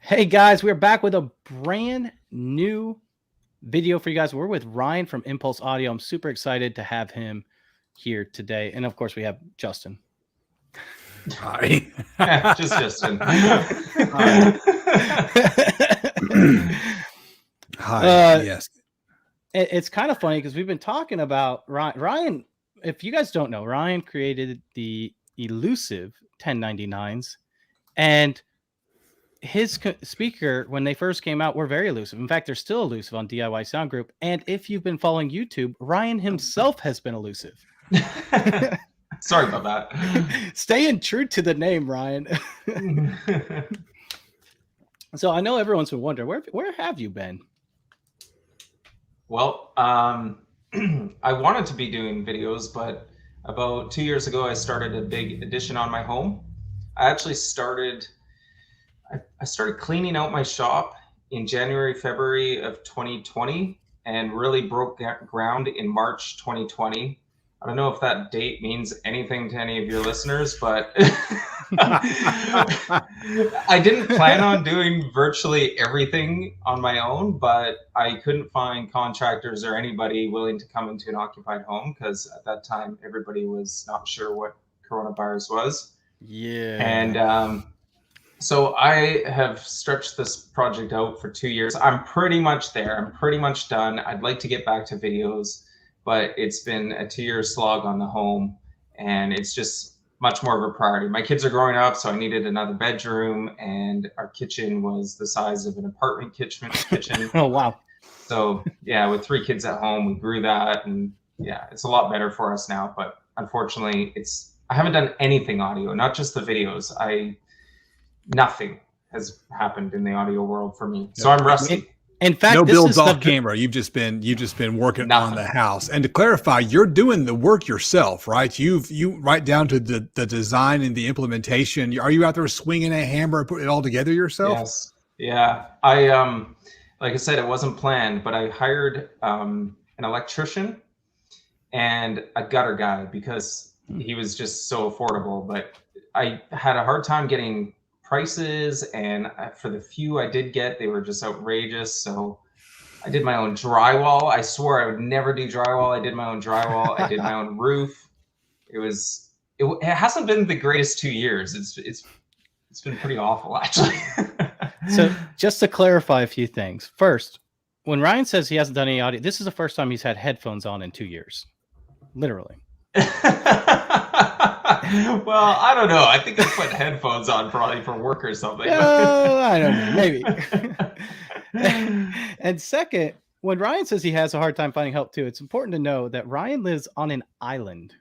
Hey guys, we're back with a brand new video for you guys. We're with Ryan from Impulse Audio. I'm super excited to have him here today. And of course, we have Justin. Hi. Just Justin. Hi. Yes. It's kind of funny because we've been talking about Ryan. If you guys don't know, Ryan created the Elusive 1099's, and his speaker, when they first came out, were very elusive. In fact, they're still elusive on DIY Sound Group. And if you've been following YouTube, Ryan himself has been elusive. Sorry about that. Staying true to the name, Ryan. So I know everyone's been wondering, where have you been? Well, I wanted to be doing videos, but about 2 years ago, I started a big addition on my home. I actually started cleaning out my shop in January, February of 2020, and really broke ground in March 2020. I don't know if that date means anything to any of your listeners, but I didn't plan on doing virtually everything on my own, but I couldn't find contractors or anybody willing to come into an occupied home because at that time, everybody was not sure what coronavirus was. Yeah. And so I have stretched this project out for 2 years. I'm pretty much there. I'm pretty much done. I'd like to get back to videos, but it's been a 2-year slog on the home, and it's just much more of a priority. My kids are growing up, so I needed another bedroom, and our kitchen was the size of an apartment kitchen. Oh, wow. So yeah, with 3 kids at home, we grew that, and yeah, it's a lot better for us now. But unfortunately, I haven't done anything audio, not just the videos. Nothing has happened in the audio world for me, so I'm rusty. In fact, no builds off camera. You've just been working on the house. And to clarify, you're doing the work yourself, right? You right down to the design and the implementation. Are you out there swinging a hammer and putting it all together yourself? Yes. Yeah. I like I said, it wasn't planned, but I hired an electrician and a gutter guy because he was just so affordable. But I had a hard time getting prices, and for the few I did get, they were just outrageous. So I did my own drywall. I swore I would never do drywall. I did my own drywall. I did my own roof. It hasn't been the greatest 2 years. It's been pretty awful, actually. So just to clarify a few things. First, when Ryan says he hasn't done any audio, this is the first time he's had headphones on in 2 years. Literally. Well, I don't know. I think I put headphones on probably for work or something. I don't know. Maybe. And second, when Ryan says he has a hard time finding help too, it's important to know that Ryan lives on an island.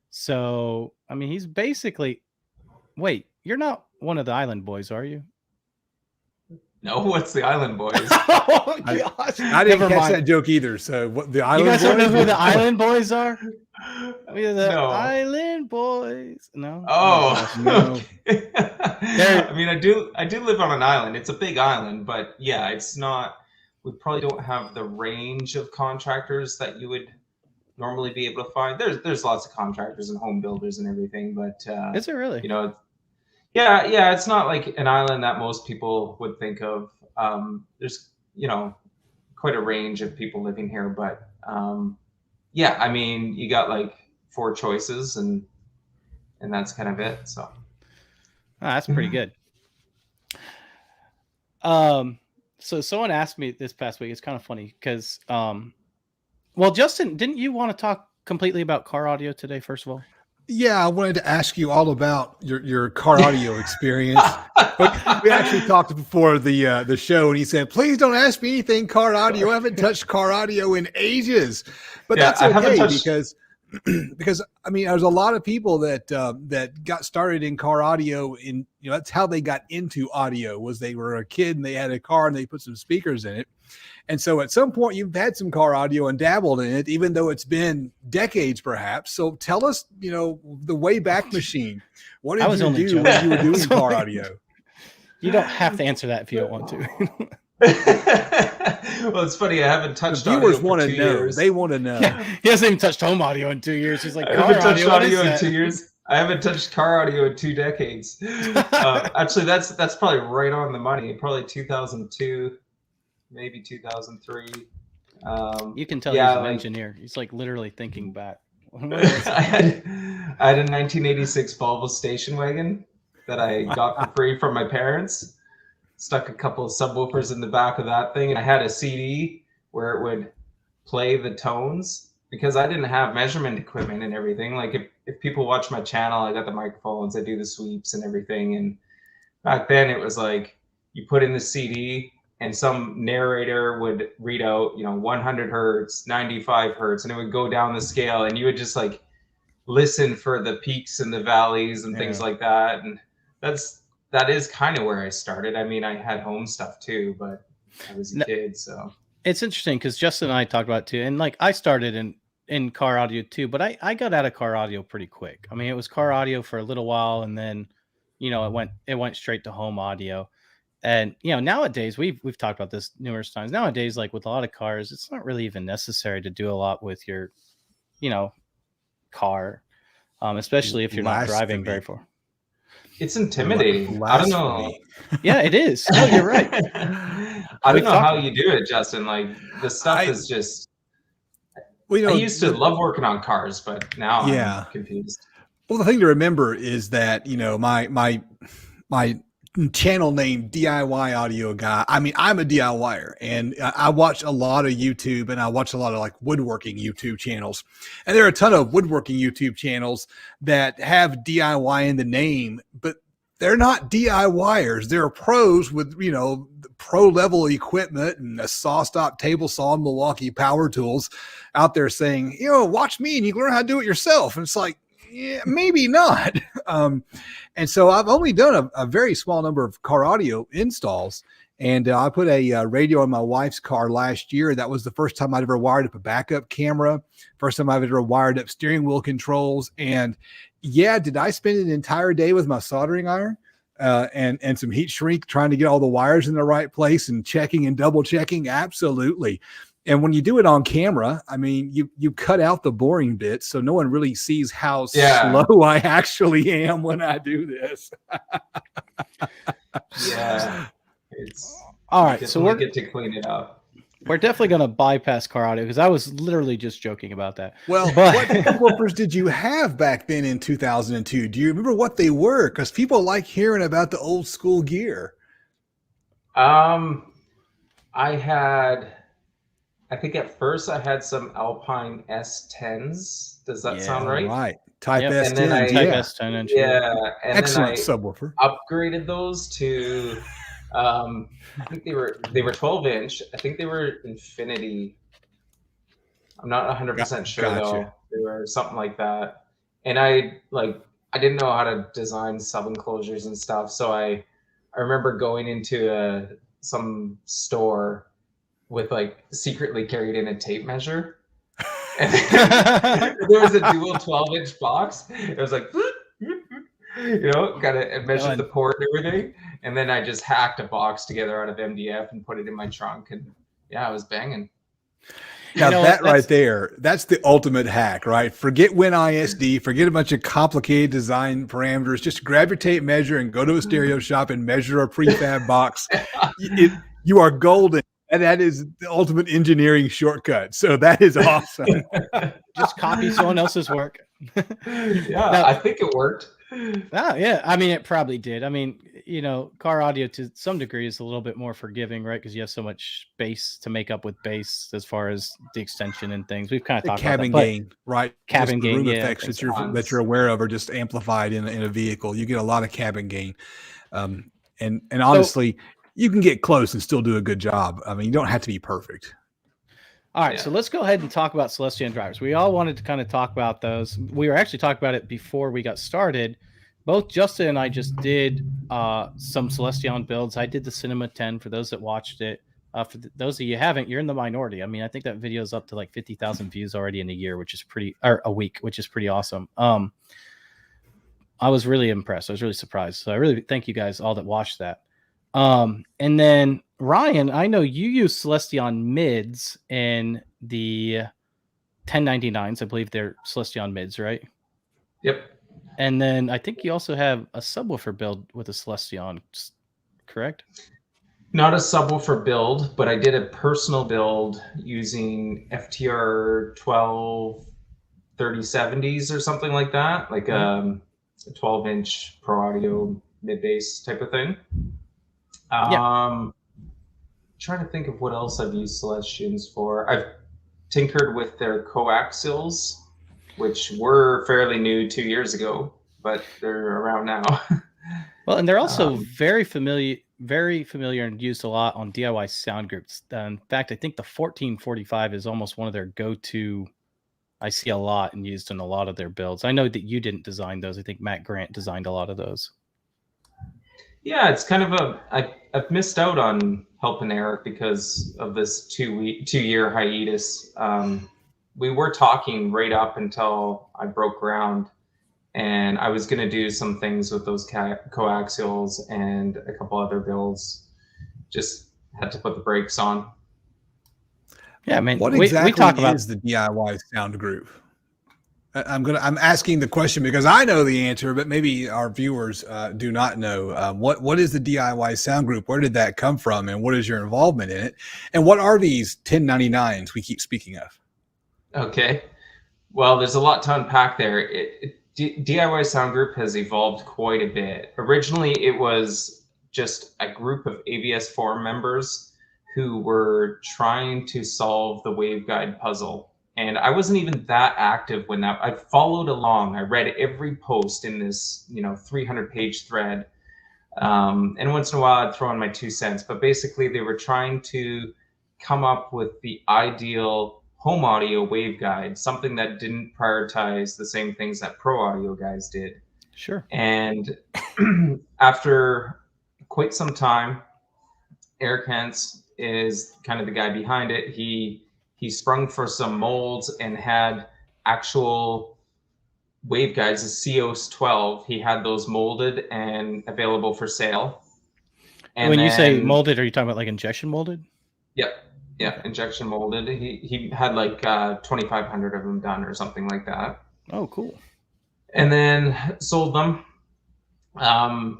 So, I mean, he's basically... Wait, you're not one of the island boys, are you? No, what's the Island Boys? Oh, gosh. I didn't catch that joke either. So what the Island Boys? You guys don't know who the Oh. Island Boys are? We're the Island Boys. No. Oh, no. Okay. I mean, I do live on an island. It's a big island, but yeah, it's not. We probably don't have the range of contractors that you would normally be able to find. There's lots of contractors and home builders and everything, but is it really? You know. Yeah, it's not like an island that most people would think of. There's, quite a range of people living here, but yeah, I mean, you got like 4 choices and that's kind of it. So that's pretty good. So someone asked me this past week, it's kind of funny because, well, Justin, didn't you want to talk completely about car audio today, first of all? Yeah, I wanted to ask you all about your car audio experience. But we actually talked before the show, and he said, "Please don't ask me anything car audio. I haven't touched car audio in ages." But that's okay because I mean, there's a lot of people that got started in car audio. That's how they got into audio. Was they were a kid and they had a car and they put some speakers in it. And so at some point you've had some car audio and dabbled in it, even though it's been decades perhaps. So tell us, the Wayback Machine. What did you do when you were doing car audio? You don't have to answer that if you don't want to. Well, it's funny. I haven't touched the audio viewers for 2 years. They want to know. Yeah, he hasn't even touched home audio in 2 years. He's like, I haven't touched audio in 2 years. I haven't touched car audio in 2 decades. Actually, that's probably right on the money. Probably 2002, maybe 2003. You can tell yeah, he's an like, engineer. He's like literally thinking back. I had a 1986 Volvo station wagon that I got for free from my parents. Stuck a couple of subwoofers in the back of that thing, and I had a CD where it would play the tones because I didn't have measurement equipment and everything. Like if people watch my channel, I got the microphones, I do the sweeps and everything. And back then it was like you put in the CD and some narrator would read out, 100 hertz, 95 hertz, and it would go down the scale, and you would just like listen for the peaks and the valleys and things like that. And that is kind of where I started. I mean, I had home stuff too, but I was a kid, so. It's interesting because Justin and I talked about it too. And like I started in car audio too, but I got out of car audio pretty quick. I mean, it was car audio for a little while, and then, it went straight to home audio. And, nowadays we've talked about this numerous times. Nowadays, like with a lot of cars, it's not really even necessary to do a lot with your, car, especially if you're not driving very far. It's intimidating. I don't know. Yeah, it is. No, you're right. I don't know how you do it, Justin. Like the stuff is just. Well, I used to love working on cars, but now I'm confused. Well, the thing to remember is that my channel name DIY Audio Guy. I mean, I'm a DIYer, and I watch a lot of YouTube, and I watch a lot of like woodworking YouTube channels, and there are a ton of woodworking YouTube channels that have DIY in the name, but they're not DIYers. They're pros with, pro level equipment and a saw stop, table saw, and Milwaukee power tools out there saying, watch me and you can learn how to do it yourself. And it's like, yeah, maybe not. And so I've only done a very small number of car audio installs. And I put a radio in my wife's car last year. That was the first time I'd ever wired up a backup camera. First time I've ever wired up steering wheel controls. And yeah, did I spend an entire day with my soldering iron and some heat shrink trying to get all the wires in the right place and checking and double checking? Absolutely. And when you do it on camera, I mean, you cut out the boring bits, so no one really sees how slow I actually am when I do this. Yeah. It's all right. So we're get to clean it up. We're definitely going to bypass car audio because I was literally just joking about that. Well, what subwoofers did you have back then in 2002? Do you remember what they were? Because people like hearing about the old school gear. I think at first I had some Alpine S10s. Does that sound right? Right. Type S10. And then Type S10 inch. Yeah. And excellent then I subwoofer. upgraded those to I think they were 12-inch. I think they were Infinity. I'm not 100% sure though. They were something like that. And I didn't know how to design sub enclosures and stuff. So I remember going into some store with secretly carried in a tape measure. And there was a dual 12-inch box. It was like, gotta measure the port and everything. And then I just hacked a box together out of MDF and put it in my trunk. And yeah, I was banging. Now right there, that's the ultimate hack, right? Forget WinISD, forget a bunch of complicated design parameters. Just grab your tape measure and go to a stereo shop and measure a prefab box. You are golden. And that is the ultimate engineering shortcut. So that is awesome. Just copy someone else's work. Yeah, I think it worked. Oh, yeah. I mean, it probably did. I mean, car audio to some degree is a little bit more forgiving, right? Because you have so much bass to make up with bass as far as the extension and things. We've kind of talked about that. Cabin gain, right? Cabin gain, room effects that you're aware of are just amplified in a vehicle. You get a lot of cabin gain. And honestly, you can get close and still do a good job. I mean, you don't have to be perfect. All right, so let's go ahead and talk about Celestion Drivers. We all wanted to kind of talk about those. We were actually talking about it before we got started. Both Justin and I just did some Celestion builds. I did the Cinema 10 for those that watched it. For those of you who haven't, you're in the minority. I mean, I think that video is up to 50,000 views already in a year, a week, which is pretty awesome. I was really impressed. I was really surprised. So I really thank you guys all that watched that. And then Ryan, I know you use Celestion mids in the 1099's. I believe they're Celestion mids, right? Yep. And then I think you also have a subwoofer build with a Celestion, correct? Not a subwoofer build, but I did a personal build using FTR 3070s or something like that, like a 12-inch Pro Audio mid-bass type of thing. Trying to think of what else I've used Celestions for. I've tinkered with their coaxials, which were fairly new 2 years ago, but they're around now. Well, and they're also very familiar and used a lot on DIY sound groups. In fact, I think the 1445 is almost one of their go-to. I see a lot and used in a lot of their builds. I know that you didn't design those. I think Matt Grant designed a lot of those. Yeah, it's kind of I've missed out on helping Eric because of this 2-year hiatus. We were talking right up until I broke ground, and I was going to do some things with those coaxials and a couple other builds. Just had to put the brakes on. Yeah, I mean, what exactly we talk about is the DIY sound group? I'm asking the question because I know the answer, but maybe our viewers do not know. What is the DIY sound group? Where did that come from, and what is your involvement in it? And what are these 1099's we keep speaking of? Okay, well, there's a lot to unpack there. DIY sound group has evolved quite a bit. Originally, it was just a group of AVS forum members who were trying to solve the waveguide puzzle. And I wasn't even that active when I followed along. I read every post in this, 300-page thread. And once in a while I'd throw in my 2 cents, but basically they were trying to come up with the ideal home audio waveguide, something that didn't prioritize the same things that pro audio guys did. Sure. And after quite some time, Eric Hentz is kind of the guy behind it. He sprung for some molds and had actual waveguides, the COS 12. He had those molded and available for sale. And when you say molded, are you talking about like injection molded? Yep. Yeah, injection molded. He had like 2,500 of them done or something like that. Oh, cool. And then sold them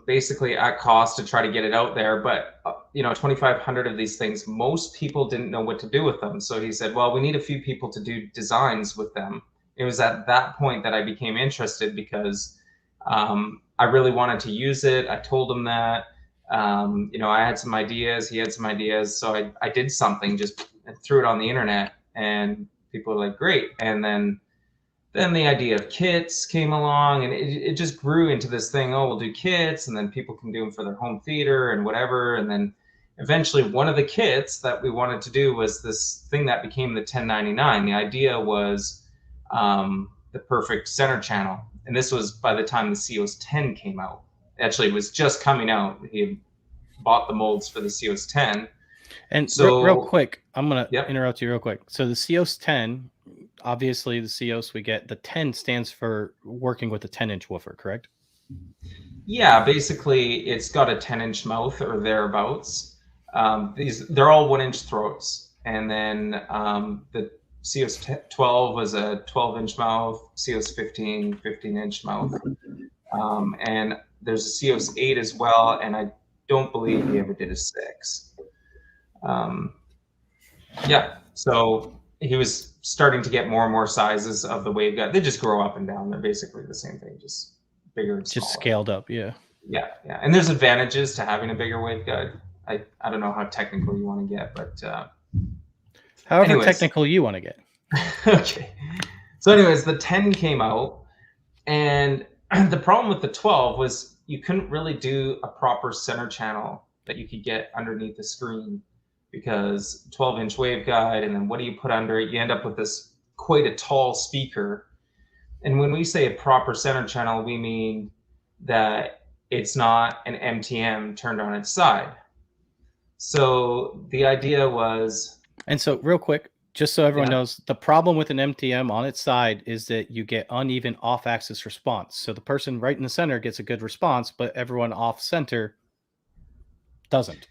basically at cost to try to get it out there. But 2,500 of these things, most people didn't know what to do with them. So he said, well, we need a few people to do designs with them. It was at that point that I became interested because I really wanted to use it. I told him that, I had some ideas, he had some ideas. So I did something, just threw it on the internet, and people were like, great. And then the idea of kits came along, and it just grew into this thing. Oh, we'll do kits, and then people can do them for their home theater and whatever. And then eventually one of the kits that we wanted to do was this thing that became the 1099. The idea was the perfect center channel. And this was by the time the COS 10 came out. Actually, it was just coming out. He had bought the molds for the COS 10. And so, real quick, I'm going to interrupt you real quick. So the COS 10, obviously the COS we get, the 10 stands for working with a 10-inch woofer, correct? Yeah, basically it's got a 10-inch mouth or thereabouts. They're all 1-inch throats. And then the COS 12 was a 12-inch mouth, COS 15, 15-inch mouth. And there's a COS 8 as well, and I don't believe he ever did a 6. So he was starting to get more and more sizes of the waveguide. They just grow up and down. They're basically the same thing, just bigger and smaller. Just scaled up, yeah. Yeah. And there's advantages to having a bigger waveguide. I don't know how technical you want to get, but however technical you want to get. Okay. So anyways, the 10 came out, and the problem with the 12 was you couldn't really do a proper center channel that you could get underneath the screen, because 12-inch waveguide, and then what do you put under it? You end up with this quite a tall speaker. And when we say a proper center channel, we mean that it's not an MTM turned on its side. So the idea was... And so real quick, just so everyone knows, the problem with an MTM on its side is that you get uneven off-axis response. So the person right in the center gets a good response, but everyone off-center doesn't.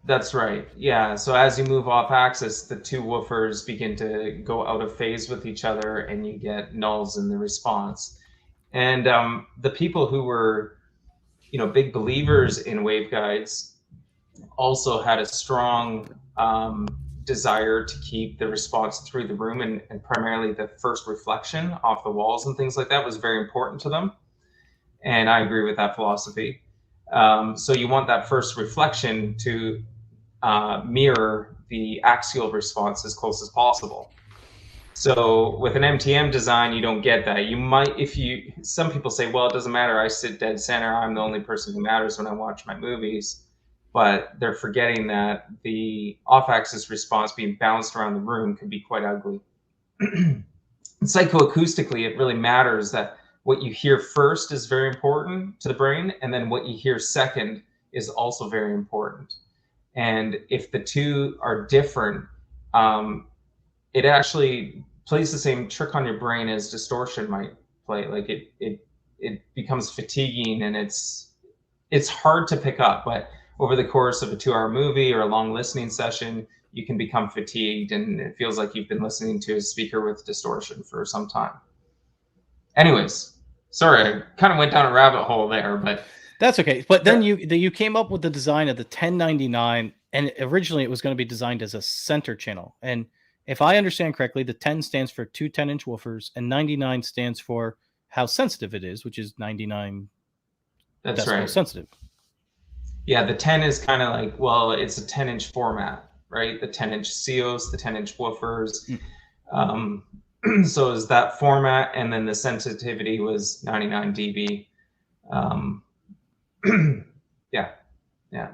That's right. Yeah. So as you move off axis, the two woofers begin to go out of phase with each other, and you get nulls in the response. And the people who were, big believers in waveguides also had a strong desire to keep the response through the room, and primarily the first reflection off the walls and things like that was very important to them. And I agree with that philosophy. So you want that first reflection to mirror the axial response as close as possible. So with an MTM design, you don't get that. You might, some people say, well, it doesn't matter. I sit dead center. I'm the only person who matters when I watch my movies. But they're forgetting that the off-axis response being bounced around the room can be quite ugly. Psychoacoustically, it really matters that what you hear first is very important to the brain, and then what you hear second is also very important. And if the two are different, it actually plays the same trick on your brain as distortion might play. Like it becomes fatiguing, and it's hard to pick up. But over the course of a 2-hour movie or a long listening session, you can become fatigued, and it feels like you've been listening to a speaker with distortion for some time. Anyways, sorry, I kind of went down a rabbit hole there, but that's okay. But then you came up with the design of the 1099, and originally it was going to be designed as a center channel. And if I understand correctly, the 10 stands for 2 10-inch woofers, and 99 stands for how sensitive it is, which is 99. That's right. Sensitive. Yeah, the 10 is kind of like, well, it's a 10-inch format, right? The 10-inch COs, the 10-inch woofers. So is that format, and then the sensitivity was 99 dB. Yeah.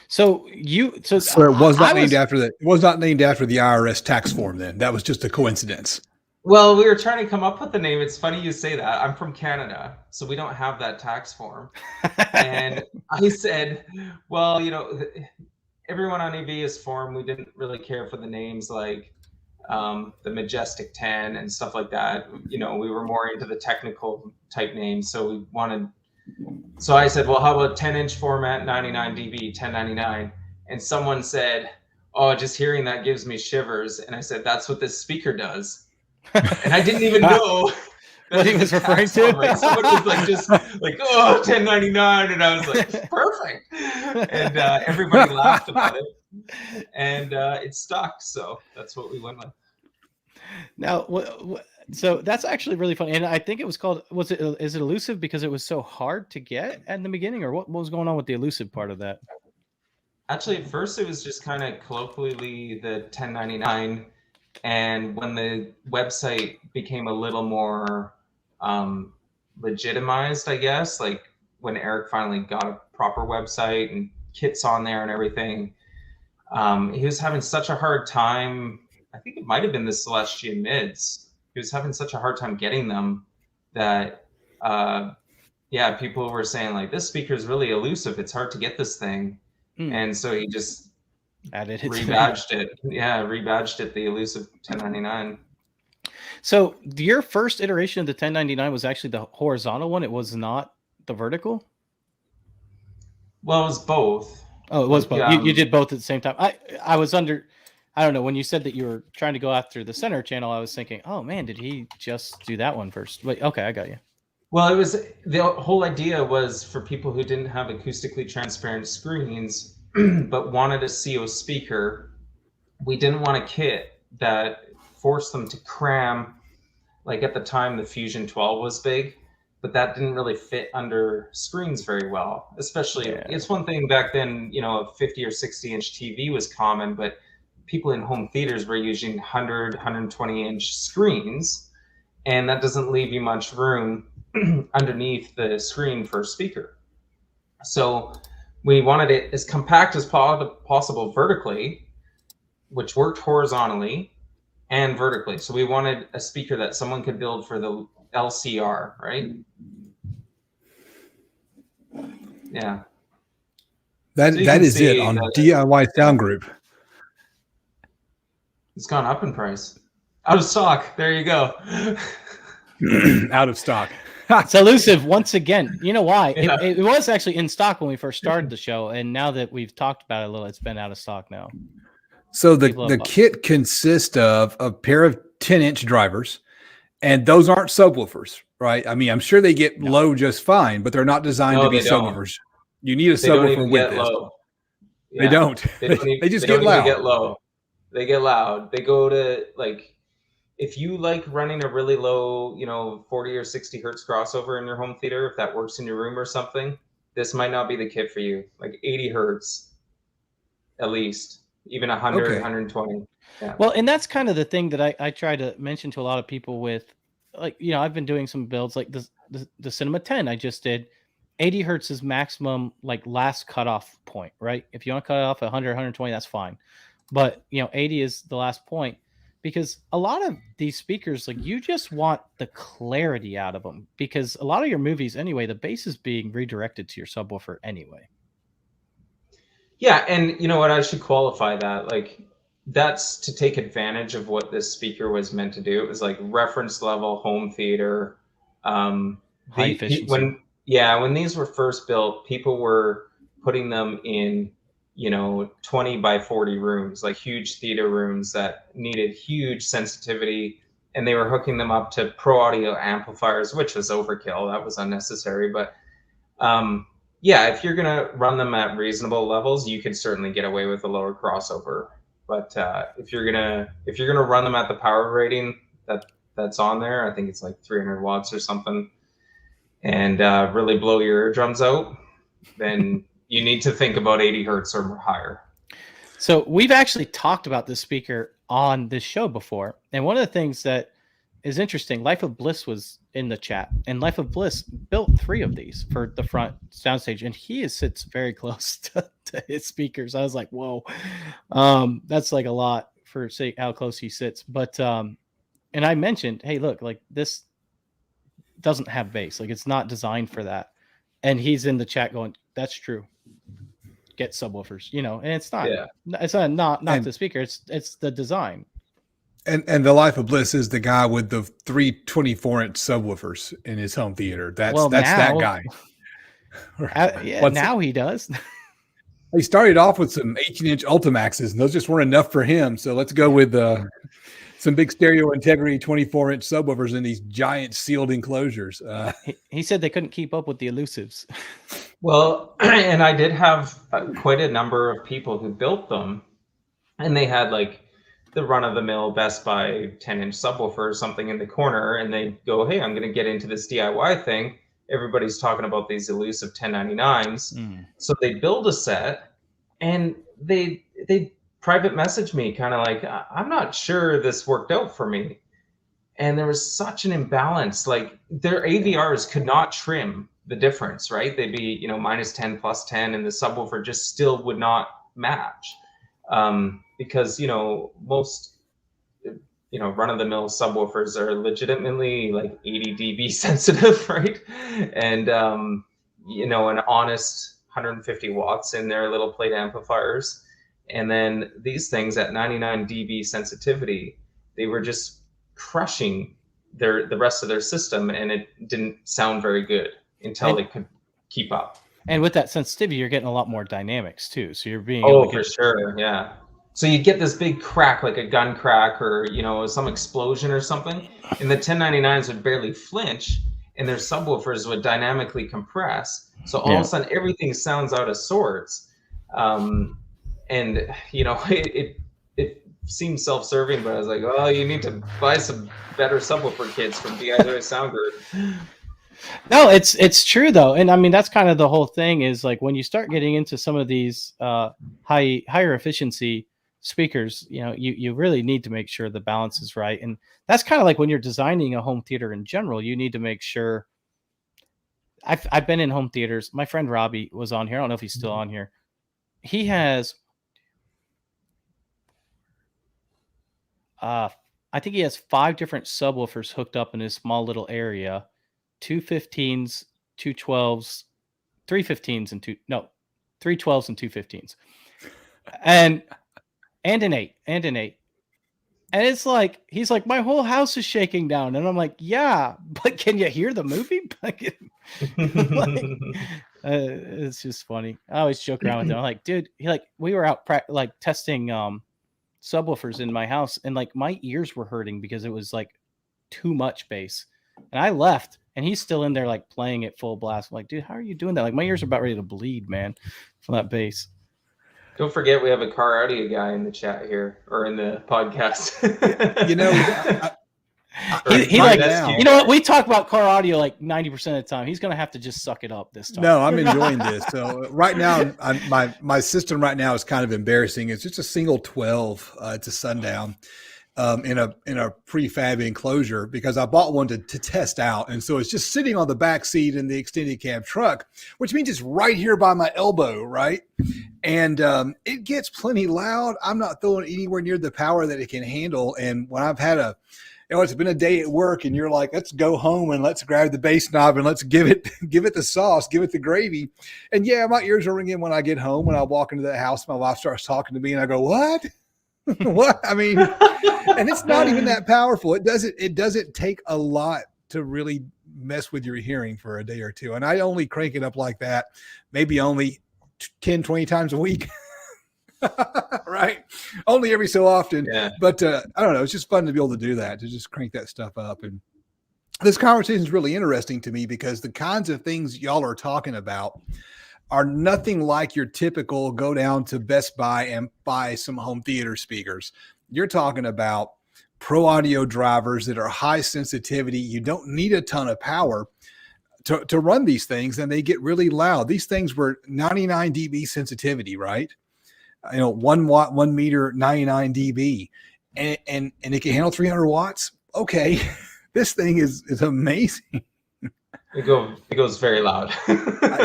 So it was not named after that. It was not named after the IRS tax form. Then that was just a coincidence. Well, we were trying to come up with a name. It's funny you say that. I'm from Canada, so we don't have that tax form. And I said, well, everyone on AV's forum, we didn't really care for the names like the Majestic 10 and stuff like that. We were more into the technical type names. So I said, well, how about 10-inch format, 99 dB, 1099? And someone said, oh, just hearing that gives me shivers. And I said, that's what this speaker does. And I didn't even know what he was referring to. Right? Someone was like, oh, 1099. And I was like, perfect. And everybody laughed about it. And it stuck. So that's what we went with. Now, so that's actually really funny. And I think it was called, is it Elusive because it was so hard to get at the beginning, or what was going on with the Elusive part of that? Actually, at first it was just kind of colloquially the 1099. And when the website became a little more legitimized, I guess, like when Eric finally got a proper website and kits on there and everything, he was having such a hard time. I think it might have been the Celestion mids. He was having such a hard time getting them that, people were saying like, this speaker is really elusive. It's hard to get this thing. And so he just added it, rebadged it. Yeah, rebadged it the Elusive 1099. So your first iteration of the 1099 was actually the horizontal one. It was not the vertical. Well, it was both. Oh, it was both. You did both at the same time. I was under. I don't know, when you said that you were trying to go after the center channel, I was thinking, oh man, did he just do that one first? Wait, okay, I got you. Well, it was, the whole idea was for people who didn't have acoustically transparent screens but wanted a CO speaker. We didn't want a kit that forced them to cram. Like at the time, the Fusion 12 was big, but that didn't really fit under screens very well. Especially, it's one thing back then, a 50 or 60-inch TV was common, but people in home theaters were using 100, 120-inch screens, and that doesn't leave you much room underneath the screen for a speaker. So we wanted it as compact as possible vertically, which worked horizontally and vertically. So we wanted a speaker that someone could build for the LCR, right? Yeah. That is it on DIY Sound Group. It's gone up in price. Out of stock. There you go. Out of stock. It's elusive once again. You know why? Yeah. It was actually in stock when we first started the show, and now that we've talked about it a little, it's been out of stock now. So the kit consists of a pair of 10-inch drivers And those aren't subwoofers, right? I mean, I'm sure they get low just fine, but they're not designed to be subwoofers. You need a They don't even subwoofer with get this. low. They Yeah. don't. They don't even, They just they don't get even loud. get low. They get loud. They go to like, if you like running a really low, 40 or 60 hertz crossover in your home theater, if that works in your room or something, this might not be the kit for you. Like 80 hertz, at least, even 100, Okay. 120. Yeah. Well, and that's kind of the thing that I try to mention to a lot of people with, like, I've been doing some builds like the Cinema 10 I just did. 80 hertz is maximum, like, last cutoff point, right? If you want to cut it off at 100, 120, that's fine. But, 80 is the last point, because a lot of these speakers, like, you just want the clarity out of them, because a lot of your movies anyway, the bass is being redirected to your subwoofer anyway. Yeah, and you know what? I should qualify that. Like, that's to take advantage of what this speaker was meant to do. It was like reference level home theater. High efficiency. When these were first built, people were putting them in, 20 by 40 rooms, like huge theater rooms that needed huge sensitivity, and they were hooking them up to pro audio amplifiers, which was overkill. That was unnecessary, but if you're gonna run them at reasonable levels, you could certainly get away with a lower crossover. But if you're gonna run them at the power rating that's on there, I think it's like 300 watts or something, and really blow your eardrums out, then you need to think about 80 hertz or higher. So we've actually talked about this speaker on this show before, and one of the things that is interesting, Life of Bliss was in the chat, and Life of Bliss built 3 of these for the front soundstage, and he sits very close to his speakers. I was like, whoa, that's like a lot for say how close he sits. But and I mentioned, hey, look, like, this doesn't have bass, like, it's not designed for that. And he's in the chat going, that's true, get subwoofers, and it's not. Yeah. It's not the speaker, it's the design. And the Life of Bliss is the guy with the 3 24-inch subwoofers in his home theater. That's that guy. Now he does. He started off with some 18-inch Ultimaxes, and those just weren't enough for him. So let's go with some big stereo integrity 24-inch subwoofers in these giant sealed enclosures. He said they couldn't keep up with the Elusives. Well, and I did have quite a number of people who built them, and they had like the run-of-the-mill Best Buy 10-inch subwoofer or something in the corner, and they go, hey, I'm going to get into this DIY thing. Everybody's talking about these Elusive 1099's. So they build a set, and they private message me kind of like, I'm not sure this worked out for me. And there was such an imbalance. Like, their AVRs could not trim the difference, right? They'd be, -10, +10, and the subwoofer just still would not match. Because, most, run-of-the-mill subwoofers are legitimately like 80 dB sensitive, right? And, an honest 150 watts in their little plate amplifiers. And then these things at 99 dB sensitivity, they were just crushing the rest of their system, and it didn't sound very good until they could keep up. And with that sensitivity, you're getting a lot more dynamics too. So you're being for sure, yeah. So you get this big crack, like a gun crack, or some explosion or something, and the 1099's would barely flinch, and their subwoofers would dynamically compress. So all of a sudden, everything sounds out of sorts. And it seems self-serving, but I was like, oh, you need to buy some better subwoofer kits from DIY Sound Group. No, it's true though, and I mean that's kind of the whole thing is like when you start getting into some of these higher efficiency speakers, you really need to make sure the balance is right, and that's kind of like when you're designing a home theater in general. You need to make sure. I've been in home theaters. My friend Robbie was on here. I don't know if he's still on here. He has, I think he has 5 different subwoofers hooked up in his small little area. 2 15s, 2 12s, 3 15s, and 3 12s and 2 15s, and an 8, and it's like he's like, my whole house is shaking down, and I'm like, yeah, but can you hear the movie? It's just funny. I always joke around with him. I'm like, dude, we were out testing subwoofers in my house, and like my ears were hurting because it was like too much bass. And I left, and he's still in there like playing it full blast. I'm like, dude, how are you doing that? Like my ears are about ready to bleed, man, from that bass. Don't forget we have a car audio guy in the chat here or in the podcast. You know, he like now. You know what? We talk about car audio like 90% of the time. He's gonna have to just suck it up this time. No, I'm enjoying this. So right now, my system right now is kind of embarrassing. It's just a single 12. It's a Sundown in a prefab enclosure because I bought one to test out, and so it's just sitting on the back seat in the extended cab truck, which means it's right here by my elbow, right? And it gets plenty loud. I'm not throwing anywhere near the power that it can handle. And when I've had it's been a day at work and you're like, let's go home and let's grab the bass knob and let's give it the sauce, give it the gravy. And yeah, my ears are ringing when I get home. When I walk into the house, my wife starts talking to me and I go, what? What? I mean, and it's not even that powerful. It doesn't take a lot to really mess with your hearing for a day or two. And I only crank it up like that, maybe only 10, 20 times a week. Right, only every so often. Yeah. But I don't know, it's just fun to be able to do that, to just crank that stuff up. And this conversation is really interesting to me because the kinds of things y'all are talking about are nothing like your typical go down to Best Buy and buy some home theater speakers. You're talking about pro audio drivers that are high sensitivity. You don't need a ton of power to run these things, and they get really loud. These things were 99 dB sensitivity, right? 1 watt, 1 meter, 99 dB, and it can handle 300 watts. Okay, this thing is amazing. It goes very loud.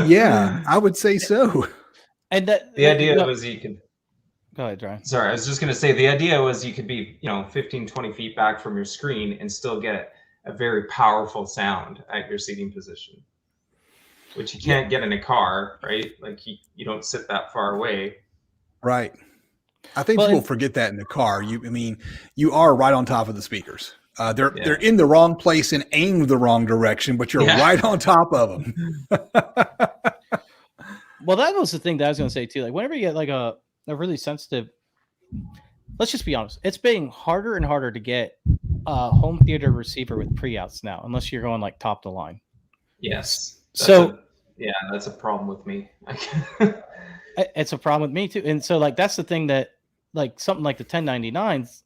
Yeah, I would say so. And the idea was you could go ahead, Ryan. Sorry, I was just going to say the idea was you could be 15, 20 feet back from your screen and still get a very powerful sound at your seating position, which you can't get in a car, right? Like you don't sit that far away. Right. I think people forget that in the car. You are right on top of the speakers. They're in the wrong place and aimed the wrong direction, but you're right on top of them. Well, that was the thing that I was going to say too. Like whenever you get like a really sensitive, let's just be honest, it's being harder and harder to get a home theater receiver with pre-outs now, unless you're going like top to line. Yes. That's a problem with me. It's a problem with me too. And so like, that's the thing that like something like the 1099's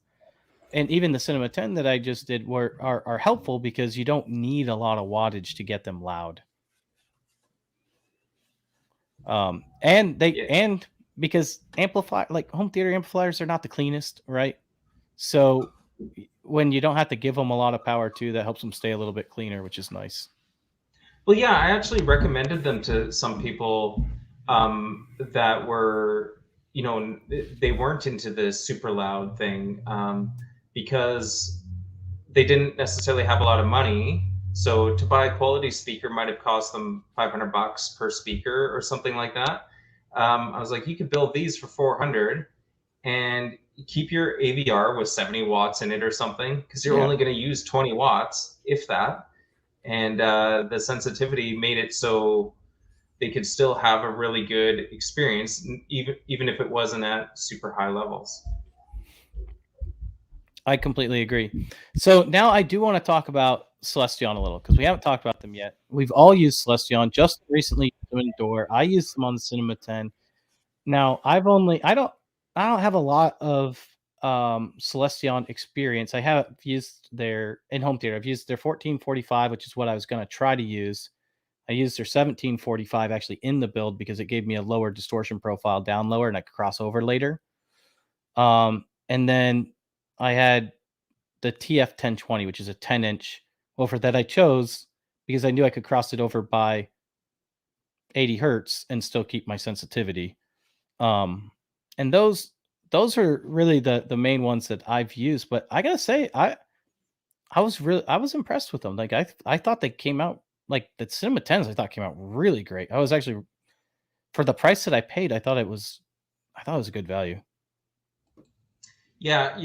and even the Cinema 10 that I just did are helpful because you don't need a lot of wattage to get them loud. And because home theater amplifiers are not the cleanest, right? So when you don't have to give them a lot of power too, that helps them stay a little bit cleaner, which is nice. Well, yeah, I actually recommended them to some people that were, they weren't into the super loud thing because they didn't necessarily have a lot of money. So to buy a quality speaker might have cost them $500 per speaker or something like that. I was like, you could build these for $400 and keep your AVR with 70 watts in it or something, because you're only going to use 20 watts, if that. And the sensitivity made it so they could still have a really good experience, even if it wasn't at super high levels. I completely agree. So now I do want to talk about Celestion a little, because we haven't talked about them yet. We've all used Celestion. Just recently indoor. I used them on the Cinema 10. Now I don't have a lot of Celestion experience. I have used their in home theater. I've used their 1445, which is what I was going to try to use. I used their 1745 actually in the build because it gave me a lower distortion profile down lower and I could cross over later. And then I had the TF 1020, which is a 10-inch woofer that I chose because I knew I could cross it over by 80 hertz and still keep my sensitivity. And those are really the main ones that I've used. But I gotta say, I was impressed with them. Like I thought they came out like the Cinema 10s. I thought came out really great. I was actually, for the price that I paid, I thought it was a good value. Yeah,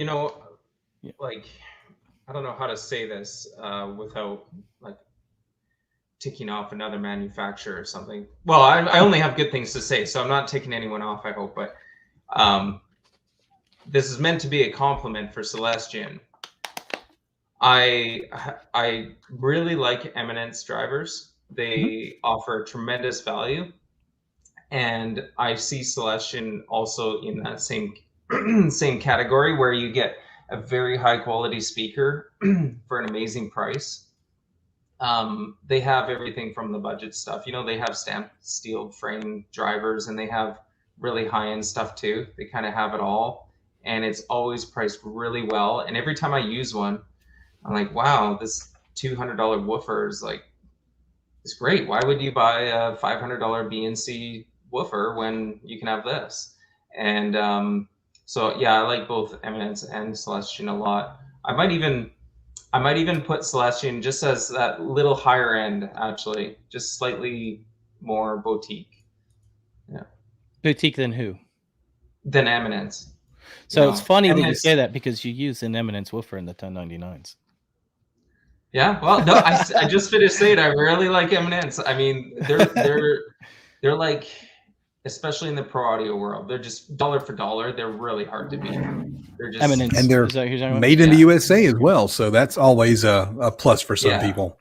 like I don't know how to say this without like ticking off another manufacturer or something. Well, I only have good things to say, so I'm not taking anyone off, I hope. But this is meant to be a compliment for Celestion. I really like Eminence drivers. They offer tremendous value, and I see Celestion also in that same same category, where you get a very high quality speaker for an amazing price. They have everything from the budget stuff. You know, they have stamped steel frame drivers, and they have really high end stuff too. They kind of have it all, and it's always priced really well. And every time I use one, I'm like, wow, this $200 woofer is like, it's great. Why would you buy a $500 BNC woofer when you can have this? And so yeah, I like both Eminence and Celestion a lot. I might even put Celestion just as that little higher end, actually, just slightly more boutique. Yeah. Boutique than who? Than Eminence. So it's funny that you Eminence, say that, because you use an Eminence woofer in the 1099s. yeah, well, no, I just finished saying I really like Eminence. I mean, they're like, especially in the pro audio world, they're just dollar for dollar. They're really hard to beat. They're just Eminence, and they're is that who you're talking about? made in the Yeah. USA as well, so that's always a plus for some Yeah. people.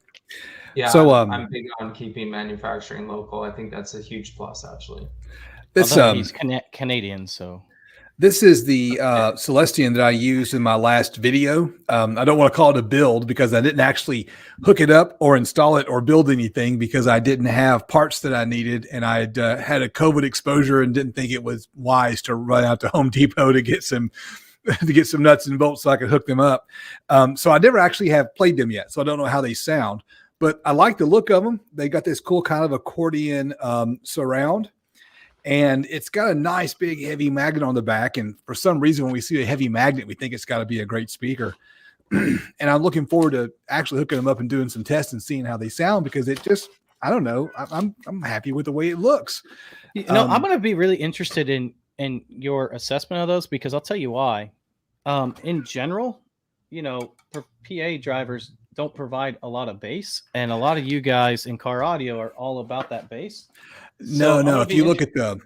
Yeah, So, I'm big on keeping manufacturing local. I think that's a huge plus, actually. This Although he's Canadian, so this is the Celestion that I used in my last video. I don't want to call it a build because I didn't actually hook it up or install it or build anything, because I didn't have parts that I needed, and I'd had a COVID exposure and didn't think it was wise to run out to Home Depot to get some nuts and bolts so I could hook them up. So I never actually have played them yet, so I don't know how they sound, but I like the look of them. They got this cool kind of accordion surround. And it's got a nice big heavy magnet on the back. And for some reason, when we see a heavy magnet, we think it's got to be a great speaker. And I'm looking forward to actually hooking them up and doing some tests and seeing how they sound, because it just, I don't know, I'm happy with the way it looks. you know, I'm going to be really interested in your assessment of those, because I'll tell you why. In general, you know, PA drivers don't provide a lot of bass, and a lot of you guys in car audio are all about that bass. No. So If you look at the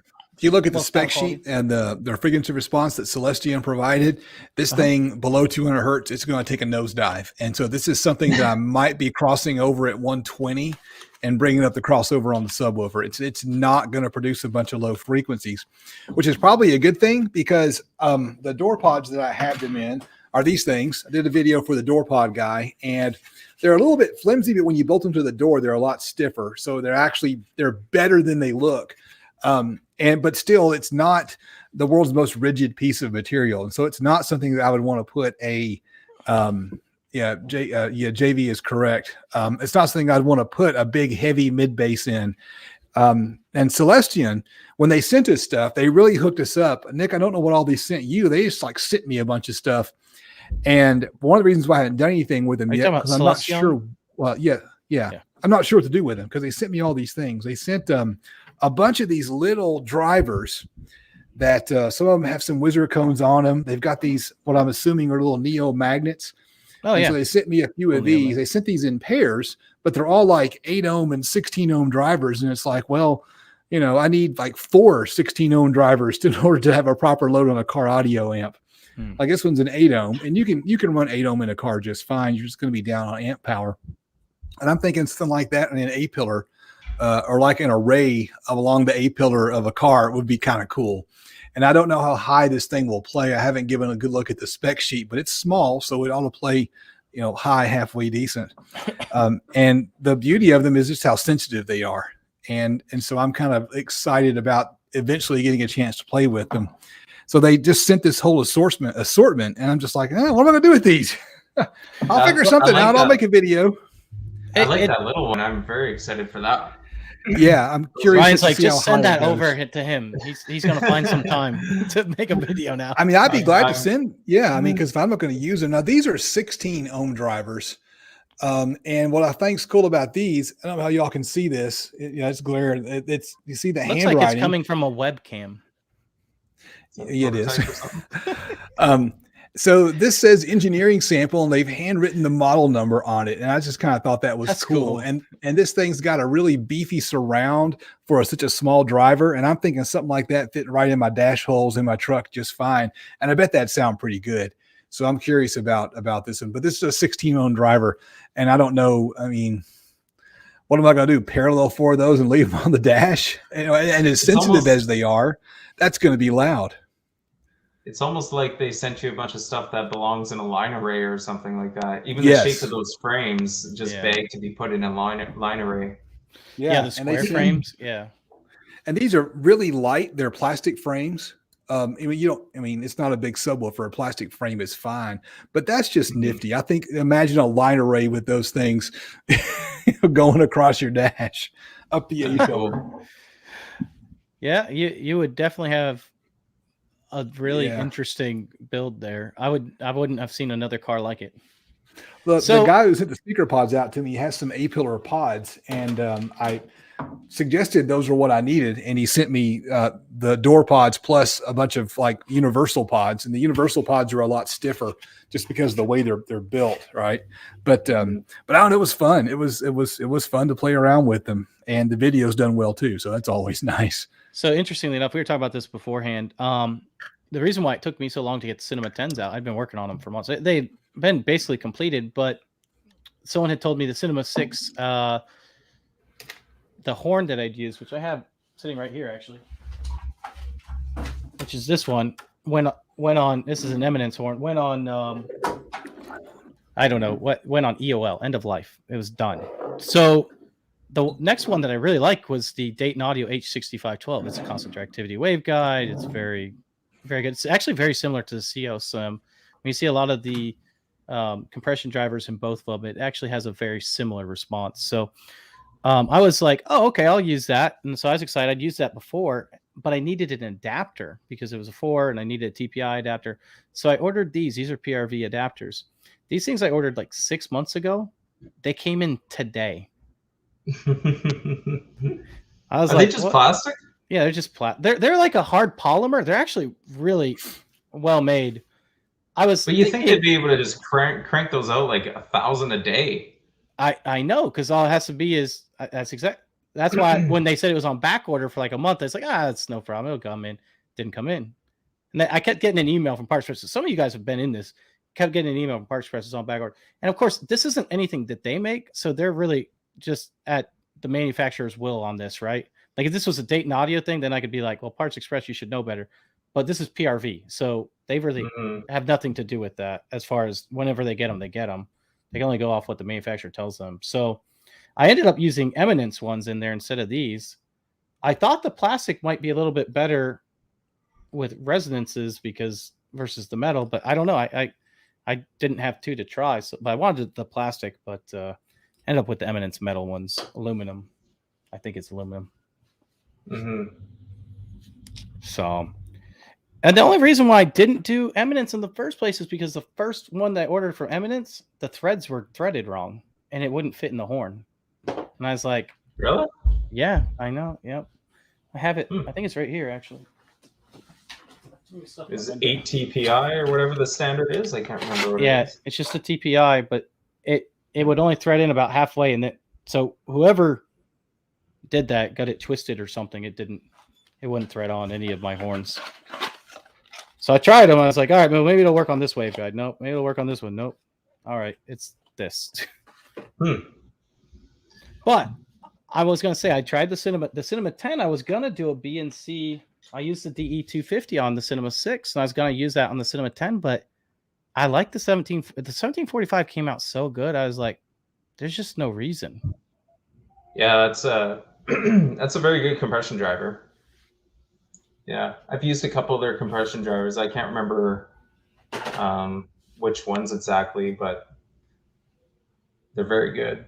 Well, spec sound sheet and the frequency response that Celestion provided, this thing below 200 hertz, it's going to take a nosedive. And so this is something that I might be crossing over at 120 and bringing up the crossover on the subwoofer. It's not going to produce a bunch of low frequencies, which is probably a good thing, because the door pods that I have them in are these things. I did a video for the door pod guy, and they're a little bit flimsy, but when you bolt them to the door, they're a lot stiffer. So they're better than they look. But still, it's not the world's most rigid piece of material. And so it's not something that I would want to put JV is correct. It's not something I'd want to put a big, heavy mid bass in. And Celestion, when they sent us stuff, they really hooked us up. Nick, I don't know what all they sent you. They just like sent me a bunch of stuff. And one of the reasons why I hadn't done anything with them yet, because I'm not sure. Well, yeah. I'm not sure what to do with them, because they sent me all these things. They sent a bunch of these little drivers that some of them have some wizard cones on them. They've got these, what I'm assuming are little neo magnets. Oh, yeah. So they sent me a few of these. They sent these in pairs, but they're all like 8 ohm and 16 ohm drivers. And it's like, well, you know, I need like 4 16 ohm drivers in order to have a proper load on a car audio amp. Like this one's an 8 ohm, and you can run 8 ohm in a car just fine. You're just going to be down on amp power. And I'm thinking something like that in an A pillar, or like an array along the A pillar of a car would be kind of cool. And I don't know how high this thing will play. I haven't given a good look at the spec sheet, but it's small, so it ought to play, you know, high, halfway decent. And the beauty of them is just how sensitive they are. And so I'm kind of excited about eventually getting a chance to play with them. So they just sent this whole assortment, and I'm just like, what am I going to do with these? I'll figure something out. I'll make a video. I like that little one. I'm very excited for that. Yeah, I'm curious. Ryan's like, just send that over to him. He's going to find some time to make a video now. I mean, I'd be glad to send. Yeah, I mean, because if I'm not going to use them now, these are 16 ohm drivers. And what I think's cool about these, I don't know how y'all can see this. It's glaring. It's you see the Looks handwriting. like it's coming from a webcam. Yeah, it is. So this says engineering sample, and they've handwritten the model number on it. And I just kind of thought that was cool. And this thing's got a really beefy surround for such a small driver. And I'm thinking something like that fit right in my dash holes in my truck just fine. And I bet that'd sound pretty good. So I'm curious about this one. But this is a 16 ohm driver, and I don't know. I mean, what am I going to do? Parallel 4 of those and leave them on the dash? And as sensitive as they are, that's going to be loud. It's almost like they sent you a bunch of stuff that belongs in a line array or something like that. Even the shape of those frames just beg to be put in a line array. Yeah, the square frames. Yeah. And these are really light. They're plastic frames. I mean, it's not a big subwoofer. A plastic frame is fine, but that's just nifty. I think, imagine a line array with those things going across your dash up the A-shoulder. Yeah, you would definitely have a really interesting build there. I wouldn't have seen another car like it. Look, the guy who sent the speaker pods out to me has some A-pillar pods, and I suggested those were what I needed, and he sent me the door pods plus a bunch of like universal pods, and the universal pods are a lot stiffer just because of the way they're built, right? But I don't know, it was fun. It was fun to play around with them, and the video's done well too, so that's always nice. So interestingly enough, we were talking about this beforehand. The reason why it took me so long to get the Cinema 10s out, I'd been working on them for months. They'd been basically completed, but someone had told me the Cinema 6, the horn that I'd use, which I have sitting right here actually, which is this one, went on. This is an Eminence horn. Went on. I don't know what went on EOL, end of life. It was done. So the next one that I really like was the Dayton Audio H6512. It's a constant directivity waveguide. It's very, very good. It's actually very similar to the CO Slim. When you see a lot of the compression drivers in both of them, it actually has a very similar response. So I was like, oh, okay, I'll use that. And so I was excited. I'd used that before, but I needed an adapter because it was a 4 and I needed a TPI adapter. So I ordered these. These are Prv adapters. These things I ordered like 6 months ago. They came in today. I was Are like, they just plastic? Yeah, they're just they're like a hard polymer. They're actually really well made. But you think they'd be able to just crank those out like 1,000 a day? I know, because all it has to be is that's why when they said it was on back order for like a month, it's like, it's no problem, it'll come in. Didn't come in. And I kept getting an email from Parts Express. Some of you guys have been in this, kept getting an email from Parts Express on back order. And of course, this isn't anything that they make, so they're really just at the manufacturer's will on this, right? Like if this was a Dayton Audio thing, then I could be like, well, Parts Express, you should know better. But this is PRV, so they really have nothing to do with that. As far as whenever they get them, they get them. They can only go off what the manufacturer tells them. So I ended up using Eminence ones in there instead of these. I thought the plastic might be a little bit better with resonances versus the metal, but I don't know. I didn't have two to try, but I wanted the plastic, but ended up with the Eminence metal ones, aluminum. I think it's aluminum. So, and the only reason why I didn't do Eminence in the first place is because the first one that I ordered from Eminence, the threads were threaded wrong and it wouldn't fit in the horn. And I was like, really? Yeah, I know. Yep. I have it. I think it's right here, actually. Is it 8 TPI or whatever the standard is? I can't remember what it is. It's just a TPI, but it would only thread in about halfway. And so whoever did that got it twisted or something. It wouldn't thread on any of my horns. So I tried them. I was like, all right, well, maybe it'll work on this waveguide. Nope. Maybe it'll work on this one. Nope. All right. It's this. But I was going to say, I tried the Cinema 10. I was going to do a BNC. I used the DE250 on the Cinema 6, and I was going to use that on the Cinema 10, but I like the 1745 came out so good. I was like, there's just no reason. Yeah, that's a very good compression driver. Yeah, I've used a couple of their compression drivers. I can't remember which ones exactly, but they're very good.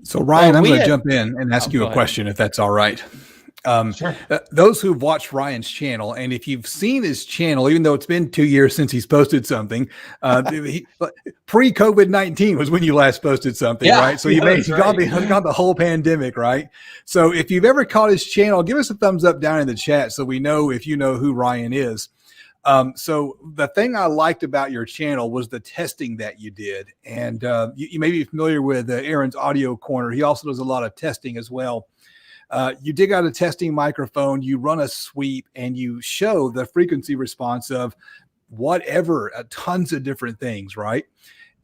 So Ryan, I'm going to jump in and ask you a question, if that's all right. Sure. Those who've watched Ryan's channel, and if you've seen his channel, even though it's been 2 years since he's posted something, pre-COVID-19 was when you last posted something, right? So you've gone the whole pandemic, right? So if you've ever caught his channel, give us a thumbs up down in the chat so we know if you know who Ryan is. So the thing I liked about your channel was the testing that you did. And you may be familiar with Aaron's Audio Corner. He also does a lot of testing as well. You dig out a testing microphone, you run a sweep, and you show the frequency response of whatever, tons of different things, right?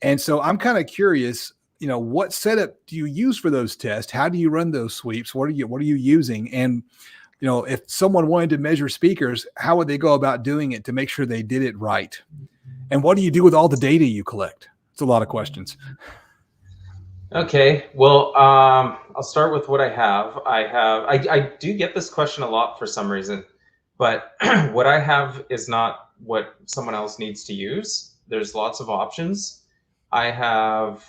And so I'm kind of curious, what setup do you use for those tests? How do you run those sweeps? What are you using? And if someone wanted to measure speakers, how would they go about doing it to make sure they did it right? And what do you do with all the data you collect? It's a lot of questions. Okay, well, I'll start with what I have. I do get this question a lot for some reason, but what I have is not what someone else needs to use. There's lots of options. I have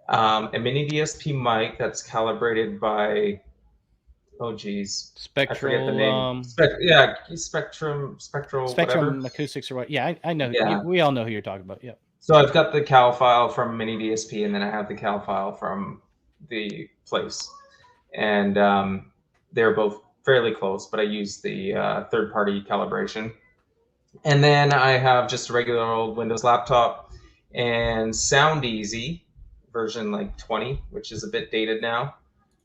a mini DSP mic that's calibrated by, oh geez, I forget the name. Spectrum whatever. Acoustics or what? Yeah, I know. Yeah. We all know who you're talking about. Yeah. So I've got the cal file from mini DSP, and then I have the cal file from the place, and they're both fairly close, but I use the third-party calibration. And then I have just a regular old Windows laptop and Sound Easy version like 20, which is a bit dated now.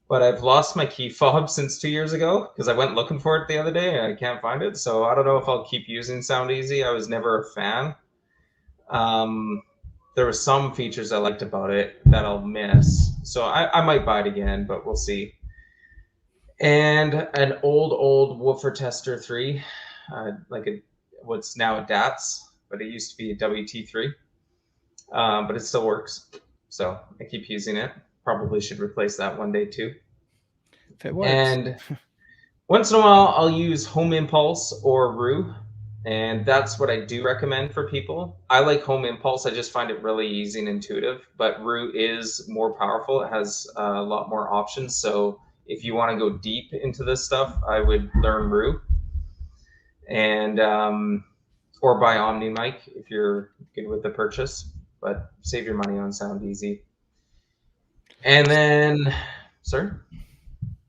But I've lost my key fob since 2 years ago because I went looking for it the other day and I can't find it. So I don't know if I'll keep using Sound Easy. I was never a fan. There were some features I liked about it that I'll miss. So I might buy it again, but we'll see. And an old Woofer Tester 3, what's now a DATS, but it used to be a WT3. But it still works. So I keep using it. Probably should replace that one day too. If it works. And once in a while, I'll use Home Impulse or Rue. And that's what I do recommend for people. I like Home Impulse. I just find it really easy and intuitive. But Rue is more powerful. It has a lot more options. So if you want to go deep into this stuff, I would learn Rue. And or buy OmniMic if you're good with the purchase. But save your money on Sound Easy. And then, sir,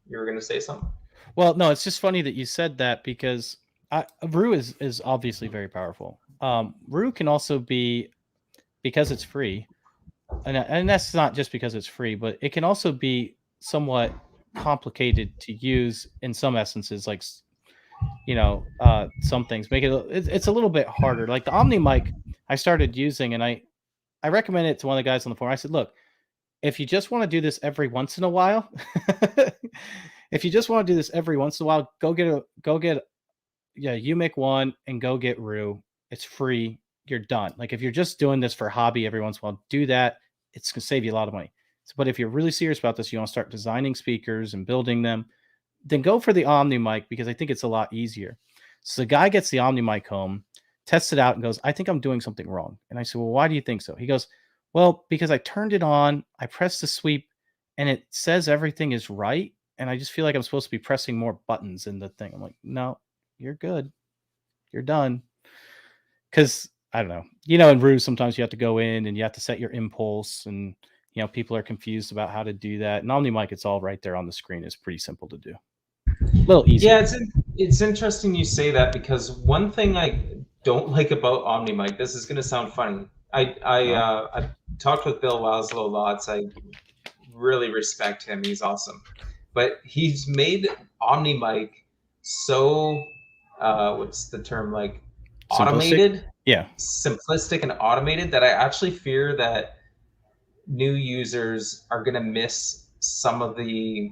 you were going to say something? Well, no, it's just funny that you said that because Rue is obviously very powerful. Rue can also be, because it's free, and that's not just because it's free, but it can also be somewhat complicated to use in some essences, like, some things make it's a little bit harder. Like the OmniMic I started using, and I recommended it to one of the guys on the forum. I said, look, if you just want to do this every once in a while, go get you make one and go get Rue. It's free. You're done. Like if you're just doing this for hobby every once in a while, do that. It's going to save you a lot of money. But if you're really serious about this, you want to start designing speakers and building them, then go for the OmniMic because I think it's a lot easier. So the guy gets the OmniMic home, tests it out and goes, I think I'm doing something wrong. And I said, well, why do you think so? He goes, well, because I turned it on, I pressed the sweep, and it says everything is right. And I just feel like I'm supposed to be pressing more buttons in the thing. I'm like, no, you're good. You're done. Because, I don't know. In Rue, sometimes you have to go in and you have to set your impulse. And, people are confused about how to do that. And OmniMic, it's all right there on the screen. It's pretty simple to do. A little easier. Yeah, it's interesting you say that because one thing I don't like about OmniMic, this is going to sound funny. I talked with Bill Laszlo lots. I really respect him. He's awesome. But he's made OmniMic so, what's the term, like automated? Yeah. Simplistic and automated that I actually fear that new users are going to miss some of the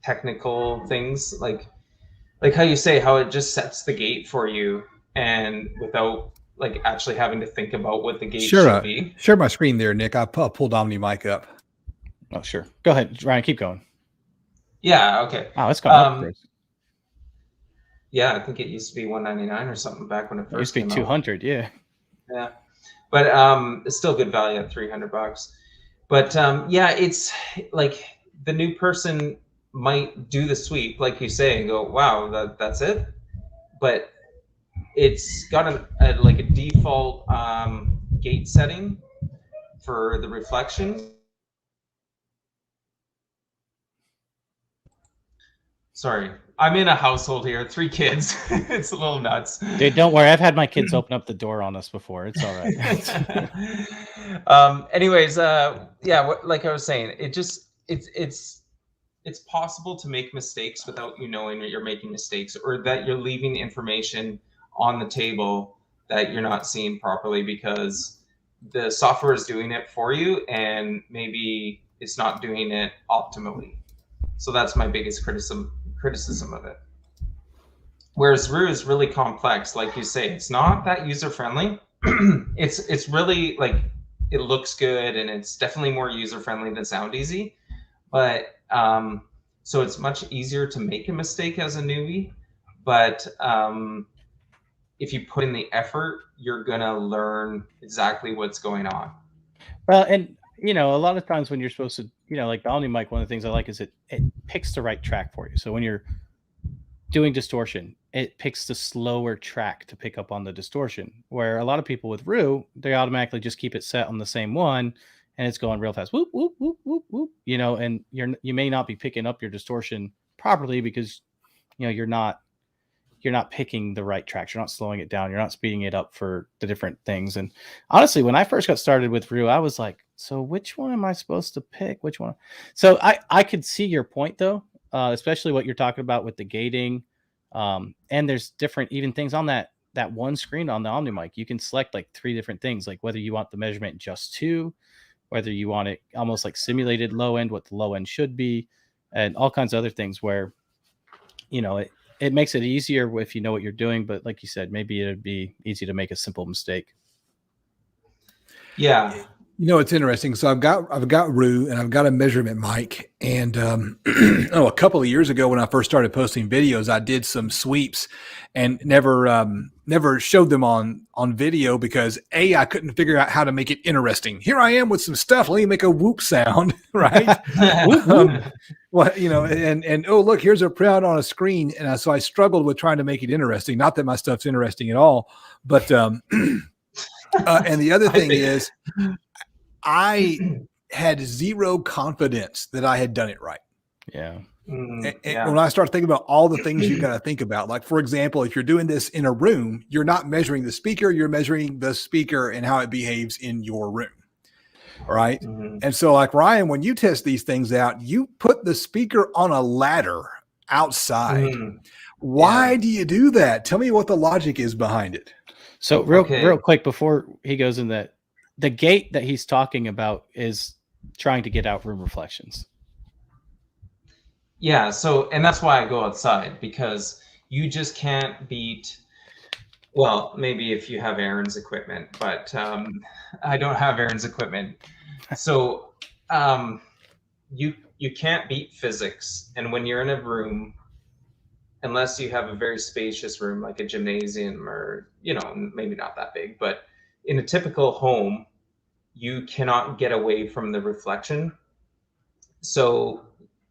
technical things, like how you say, how it just sets the gate for you and without like actually having to think about what the gate should be. Share my screen there, Nick. I pulled OmniMic up. Oh, sure. Go ahead, Ryan. Keep going. Yeah. Okay. Oh, it's gone up. Yeah, I think it used to be $199 or something back when it first came out. It used to be $200. Yeah. Yeah, but it's still good value at $300. But yeah, it's like the new person might do the sweep, like you say, and go, "Wow, that's it." But it's got a default gate setting for the reflection. Sorry, I'm in a household here, 3 kids. It's a little nuts. Dude, don't worry. I've had my kids open up the door on us before. It's all right. Anyways, yeah, like I was saying, it's possible to make mistakes without you knowing that you're making mistakes or that you're leaving information on the table that you're not seeing properly because the software is doing it for you and maybe it's not doing it optimally. So that's my biggest criticism of it. Whereas Rue is really complex, like you say, it's not that user friendly. It's really like, it looks good and it's definitely more user friendly than Sound Easy, but so it's much easier to make a mistake as a newbie. But if you put in the effort, you're gonna learn exactly what's going on. Well, and you know, a lot of times when you're supposed to, you know, like the Omni mic, one of the things I like is it picks the right track for you. So when you're doing distortion, it picks the slower track to pick up on the distortion. Where a lot of people with Rue, they automatically just keep it set on the same one, and it's going real fast. Whoop whoop whoop whoop whoop. You know, and you may not be picking up your distortion properly because you know you're not picking the right tracks. You're not slowing it down. You're not speeding it up for the different things. And honestly, when I first got started with Rue, I was like, so which one am I supposed to pick? Which one? So I could see your point though, especially what you're talking about with the gating. And there's different even things on that one screen on the Omni mic. You can select like 3 different things, like whether you want the measurement just 2, whether you want it almost like simulated low end, what the low end should be, and all kinds of other things where, you know, it makes it easier if you know what you're doing. But like you said, maybe it'd be easy to make a simple mistake. Yeah. You know, it's interesting. So I've got Rue and I've got a measurement mic. And a couple of years ago when I first started posting videos, I did some sweeps and never showed them on video because I couldn't figure out how to make it interesting. Here I am with some stuff. Let me make a whoop sound, right? Whoop, whoop. Well, you know, and oh, look, here's a printout on a screen. And so I struggled with trying to make it interesting. Not that my stuff's interesting at all, but and the other thing is I had zero confidence that I had done it right. Yeah. And when I start thinking about all the things you got to think about, like, for example, if you're doing this in a room, you're not measuring the speaker, you're measuring the speaker and how it behaves in your room. Right. Mm-hmm. And so like Ryan, when you test these things out, you put the speaker on a ladder outside. Mm-hmm. Why do you do that? Tell me what the logic is behind it. So real quick before he goes in, that the gate that he's talking about is trying to get out room reflections. Yeah. So, and that's why I go outside, because you just can't beat, well, maybe if you have Aaron's equipment, but I don't have Aaron's equipment. So you can't beat physics. And when you're in a room, unless you have a very spacious room like a gymnasium or, you know, maybe not that big, but in a typical home, you cannot get away from the reflection. So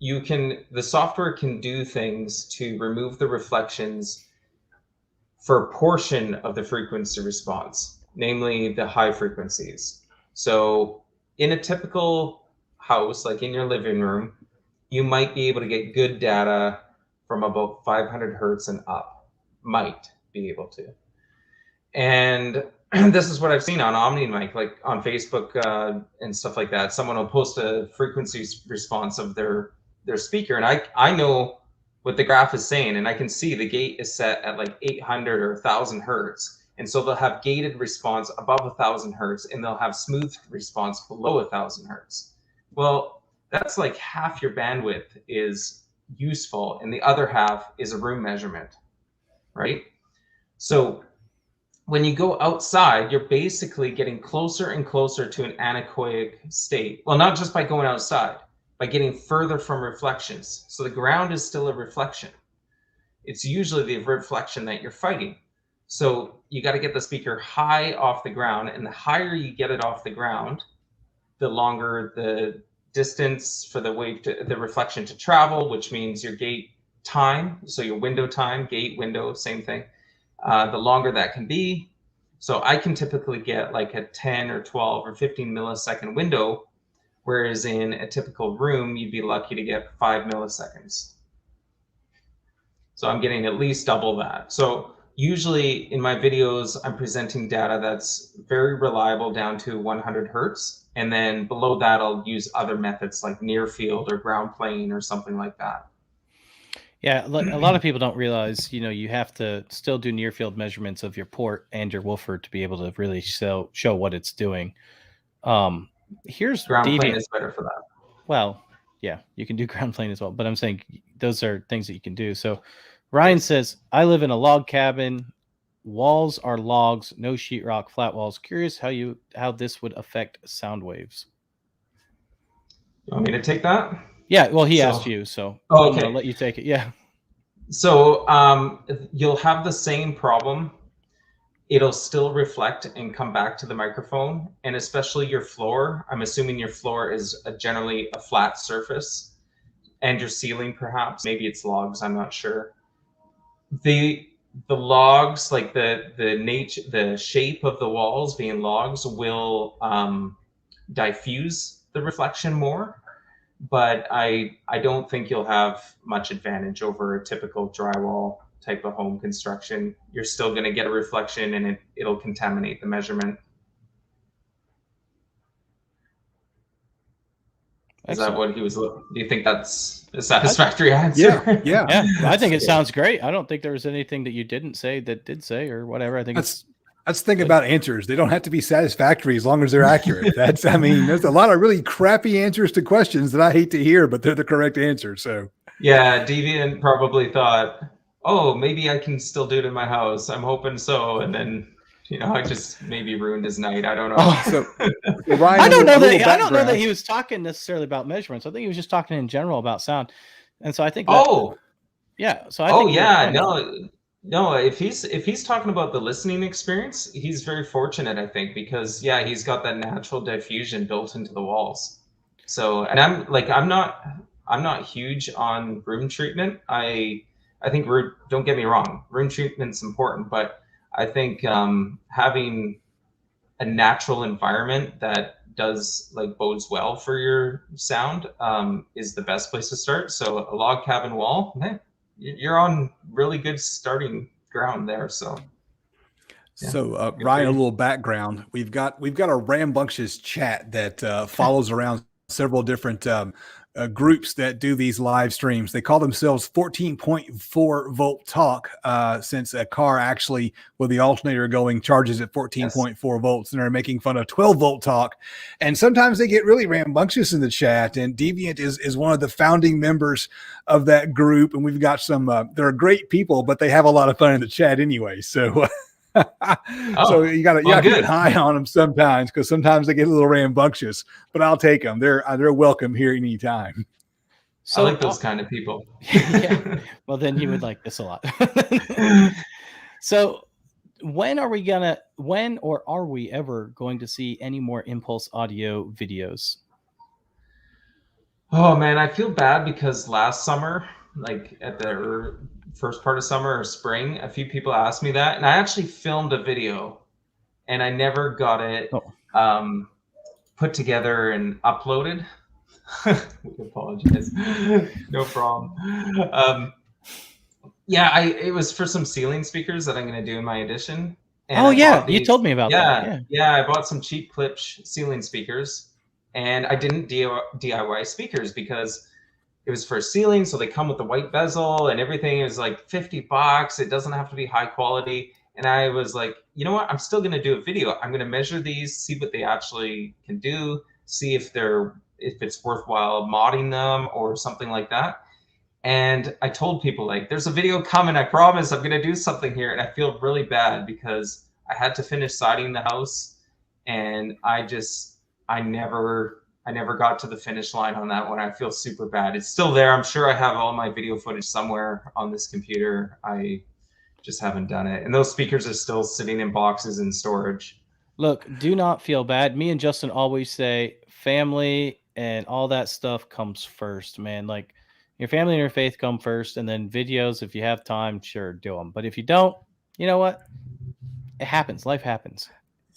the software can do things to remove the reflections for a portion of the frequency response, namely the high frequencies. So in a typical house, like in your living room, you might be able to get good data from about 500 hertz and up, might be able to. And this is what I've seen on Omni mic, like on Facebook and stuff like that. Someone will post a frequency response of their speaker, and I know what the graph is saying, and I can see the gate is set at like 800 or 1000 hertz. And so they'll have gated response above 1000 hertz, and they'll have smooth response below 1000 hertz. Well, that's like half your bandwidth is useful, and the other half is a room measurement, right? So when you go outside, you're basically getting closer and closer to an anechoic state. Well, not just by going outside, by getting further from reflections. So the ground is still a reflection. It's usually the reflection that you're fighting. So you got to get the speaker high off the ground, and the higher you get it off the ground, the longer the distance for the reflection to travel, which means your gate time. So your window time, gate, window, same thing. The longer that can be. So I can typically get like a 10 or 12 or 15 millisecond window, whereas in a typical room, you'd be lucky to get 5 milliseconds. So I'm getting at least double that. So usually in my videos, I'm presenting data that's very reliable down to 100 hertz. And then below that, I'll use other methods like near field or ground plane or something like that. Yeah, a lot of people don't realize, you have to still do near field measurements of your port and your woofer to be able to really show what it's doing. Here's Ground plane deviant. is better for that. Well, yeah, you can do ground plane as well, but I'm saying those are things that you can do. So Ryan says, I live in a log cabin. Walls are logs, no sheetrock, flat walls. Curious how this would affect sound waves. You want me to take that? Yeah, well, he asked you, so okay. I'm going to let you take it. Yeah. So you'll have the same problem. It'll still reflect and come back to the microphone, and especially your floor. I'm assuming your floor is generally a flat surface, and your ceiling perhaps. Maybe it's logs, I'm not sure. The logs, like the shape of the walls being logs, will diffuse the reflection more. But I don't think you'll have much advantage over a typical drywall type of home construction. You're still going to get a reflection, and it'll contaminate the measurement. Is that what he was looking? Do you think that's a satisfactory answer? Yeah. I think it sounds great. I don't think there was anything that you didn't say that did say or whatever. I think that's the thing about answers. They don't have to be satisfactory as long as they're accurate. There's a lot of really crappy answers to questions that I hate to hear, but they're the correct answer. So yeah, Deviant probably thought, oh, maybe I can still do it in my house. I'm hoping so. And then, I just maybe ruined his night. I don't know. So Ryan, I don't know that he was talking necessarily about measurements. I think he was just talking in general about sound. And so I think No, if he's talking about the listening experience, he's very fortunate, I think, because he's got that natural diffusion built into the walls. So, and I'm not huge on room treatment. I think don't get me wrong, room treatment's important, but I think having a natural environment that does bodes well for your sound is the best place to start. So a log cabin wall, you're on really good starting ground there. So Ryan, a little background. We've got a rambunctious chat that follows around several different groups that do these live streams. They call themselves 14.4 volt talk, since a car actually with the alternator going charges at 14.4 volts, and they're making fun of 12 volt talk. And sometimes they get really rambunctious in the chat, and Deviant is one of the founding members of that group. And we've got some, they're great people, but they have a lot of fun in the chat anyway. So so you gotta keep an eye on them sometimes, because sometimes they get a little rambunctious, but I'll take them. They're welcome here anytime. So I like those kind of people. Yeah. Well, then you would like this a lot. So when are we ever going to see any more Impulse Audio videos? Oh man, I feel bad because last summer, at the first part of summer or spring, a few people asked me that, and I actually filmed a video, and I never got it put together and uploaded. We apologize. No problem. It was for some ceiling speakers that I'm going to do in my addition. And you told me about that. Yeah, I bought some cheap Klipsch ceiling speakers, and I didn't DIY speakers because it was for ceiling, so they come with the white bezel and everything. It was like $50. It doesn't have to be high quality. And I was like, you know what? I'm still going to do a video. I'm going to measure these, see what they actually can do, see if it's worthwhile modding them or something like that. And I told people, there's a video coming. I promise I'm going to do something here. And I feel really bad because I had to finish siding the house, and I never got to the finish line on that one. I feel super bad. It's still there. I'm sure I have all my video footage somewhere on this computer. I just haven't done it. And those speakers are still sitting in boxes in storage. Look, do not feel bad. Me and Justin always say family and all that stuff comes first, man. Your family and your faith come first, and then videos, if you have time, sure, do them. But if you don't, you know what? It happens. Life happens.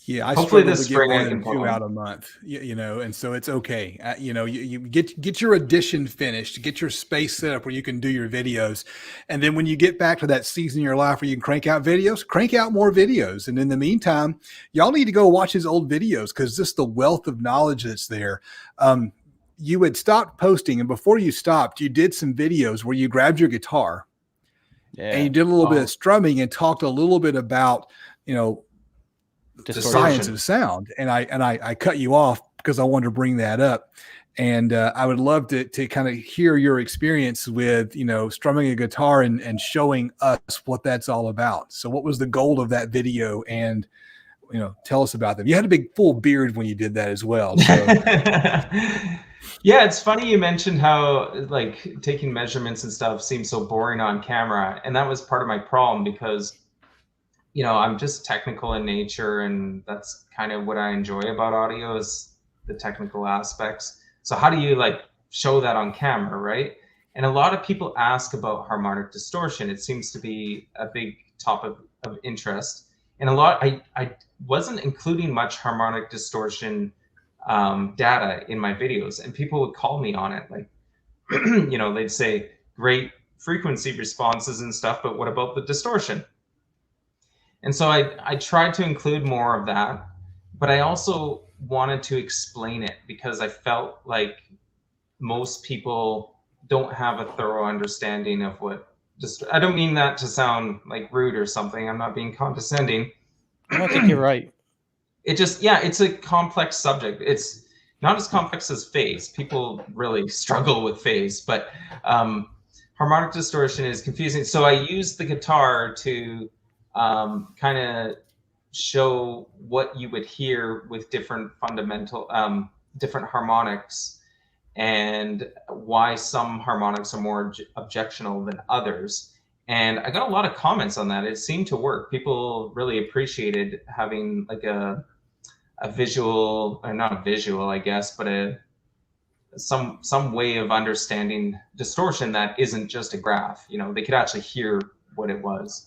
Yeah, I hopefully struggle this to get spring 1 I can and put 2 on. out a month, and so it's okay. You get your addition finished, get your space set up where you can do your videos, and then when you get back to that season in your life where you can crank out more videos. And in the meantime, y'all need to go watch his old videos, because just the wealth of knowledge that's there. you had stopped posting, and before you stopped, you did some videos where you grabbed your guitar and you did a little bit of strumming and talked a little bit about, the science of sound. And I cut you off because I wanted to bring that up. And I would love to kind of hear your experience with, strumming a guitar and showing us what that's all about. So what was the goal of that video? And, tell us about them. You had a big full beard when you did that as well. So. Yeah, it's funny you mentioned how like taking measurements and stuff seems so boring on camera. And that was part of my problem because, I'm just technical in nature, and that's kind of what I enjoy about audio is the technical aspects. So how do you like show that on camera, right? And a lot of people ask about harmonic distortion. It seems to be a big topic of interest. And I wasn't including much harmonic distortion data in my videos, and people would call me on it. Like, they'd say, great frequency responses and stuff, but what about the distortion? And so I tried to include more of that, but I also wanted to explain it because I felt like most people don't have a thorough understanding of what I don't mean that to sound like rude or something. I'm not being condescending. I think you're right. It just, it's a complex subject. It's not as complex as phase. People really struggle with phase, but harmonic distortion is confusing. So I used the guitar to kind of show what you would hear with different fundamental, different harmonics, and why some harmonics are more objectionable than others. And I got a lot of comments on that. It seemed to work. People really appreciated having like a visual, or not a visual, I guess, but some way of understanding distortion that isn't just a graph. They could actually hear what it was.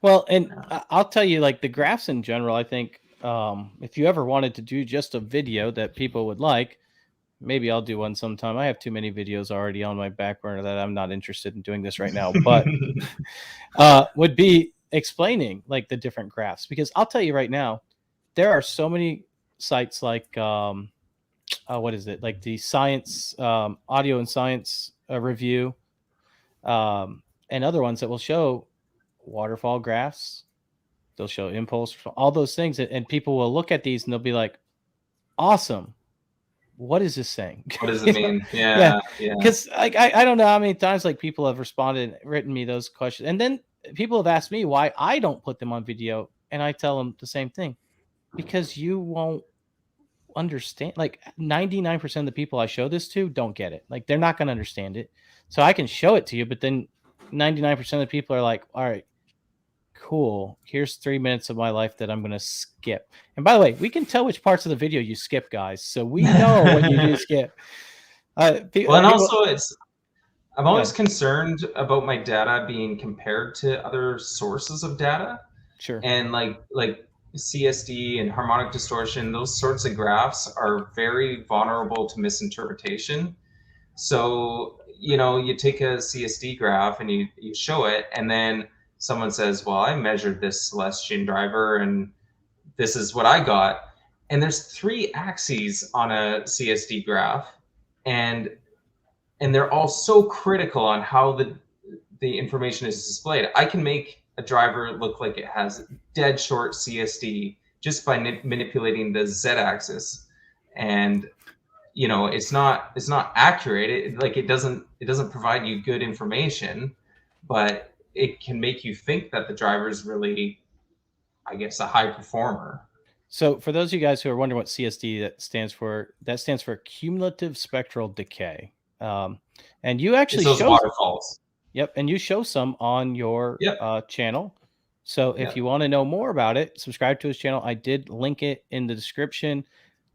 Well, and I'll tell you, like the graphs in general, I think if you ever wanted to do just a video that people would like, maybe I'll do one sometime. I have too many videos already on my back burner that I'm not interested in doing this right now, but would be explaining like the different graphs, because I'll tell you right now, there are so many sites like, what is it? Like the science, audio and science review, and other ones that will show waterfall graphs. They'll show impulse, all those things. And people will look at these and they'll be like, awesome. What is this saying? What does it mean? Yeah. Because I don't know how many times like people have responded and written me those questions. And then people have asked me why I don't put them on video. And I tell them the same thing, because you won't understand. Like 99% of the people I show this to don't get it. Like they're not going to understand it. So I can show it to you, but then 99% of the people are like, all right, cool. Here's 3 minutes of my life that I'm going to skip. And by the way, we can tell which parts of the video you skip, guys. So we know what you do skip. Also I'm always concerned about my data being compared to other sources of data. Sure. And like CSD and harmonic distortion, those sorts of graphs are very vulnerable to misinterpretation. So, you take a CSD graph and you show it, and then someone says, well, I measured this Celestion driver and this is what I got. And there's 3 axes on a CSD graph, and they're all so critical on how the information is displayed. I can make a driver look like it has dead short CSD just by manipulating the Z-axis. And it's not accurate. It doesn't provide you good information, but it can make you think that the driver is really, I guess, a high performer. So for those of you guys who are wondering what CSD stands for cumulative spectral decay. And you actually show waterfalls. Yep, and you show some on your channel. So if you want to know more about it, subscribe to his channel. I did link it in the description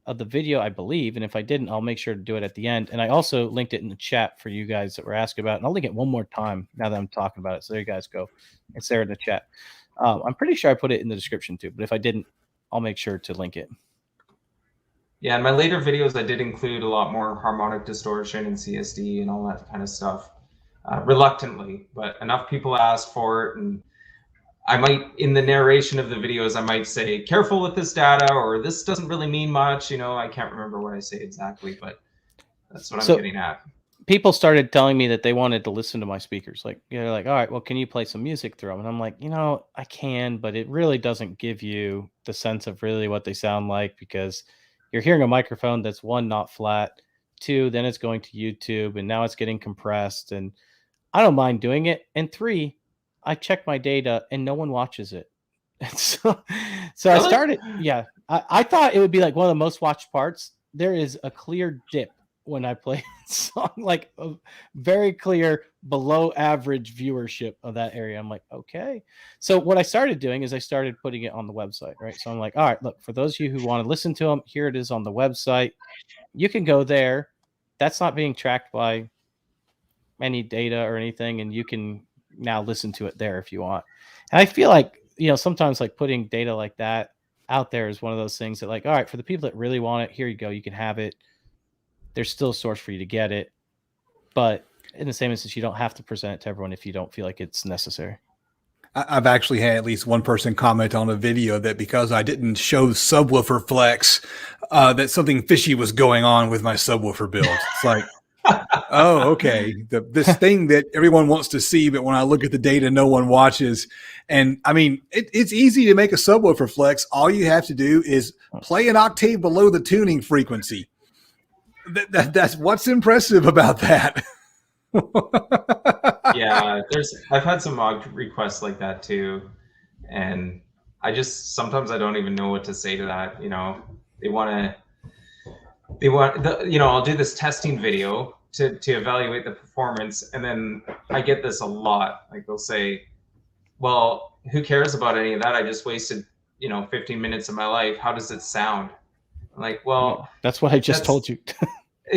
of the video, I believe. And if I didn't, I'll make sure to do it at the end. And I also linked it in the chat for you guys that were asking about it. And I'll link it one more time now that I'm talking about it. So there you guys go. It's there in the chat. I'm pretty sure I put it in the description too, but if I didn't, I'll make sure to link it. Yeah, in my later videos, I did include a lot more harmonic distortion and CSD and all that kind of stuff, reluctantly, but enough people asked for it. And I might, in the narration of the videos, I might say, careful with this data, or this doesn't really mean much. I can't remember what I say exactly, but That's what I'm So- getting at. People started telling me that they wanted to listen to my speakers. Like, they're like, all right, well, can you play some music through them? And I'm like, I can, but it really doesn't give you the sense of really what they sound like, because you're hearing a microphone that's, one, not flat, two, then it's going to YouTube, and now it's getting compressed. And I don't mind doing it. And three, I check my data and no one watches it. And so I Really? started, yeah, I thought it would be like one of the most watched parts. There is a clear dip when I play a song, like a very clear below average viewership of that area. I'm like, okay. So what I started doing is I started putting it on the website, right? So I'm like, all right, look, for those of you who want to listen to them, here it is on the website. You can go there. That's not being tracked by any data or anything, and you can now listen to it there if you want. And I feel like, sometimes like putting data like that out there is one of those things that, like, all right, for the people that really want it, here you go, you can have it. There's still a source for you to get it, but in the same instance, you don't have to present it to everyone if you don't feel like it's necessary. I've actually had at least one person comment on a video that because I didn't show subwoofer flex, that something fishy was going on with my subwoofer build. It's like, oh, okay. This thing that everyone wants to see, but when I look at the data, no one watches. And I mean, it's easy to make a subwoofer flex. All you have to do is play an octave below the tuning frequency. That's what's impressive about that. Yeah, I've had some mod requests like that too, and sometimes I don't even know what to say to that. I'll do this testing video to evaluate the performance, and then I get this a lot. Like, they'll say, well, who cares about any of that? I just wasted 15 minutes of my life. How does it sound? I'm like, well, that's what I just told you.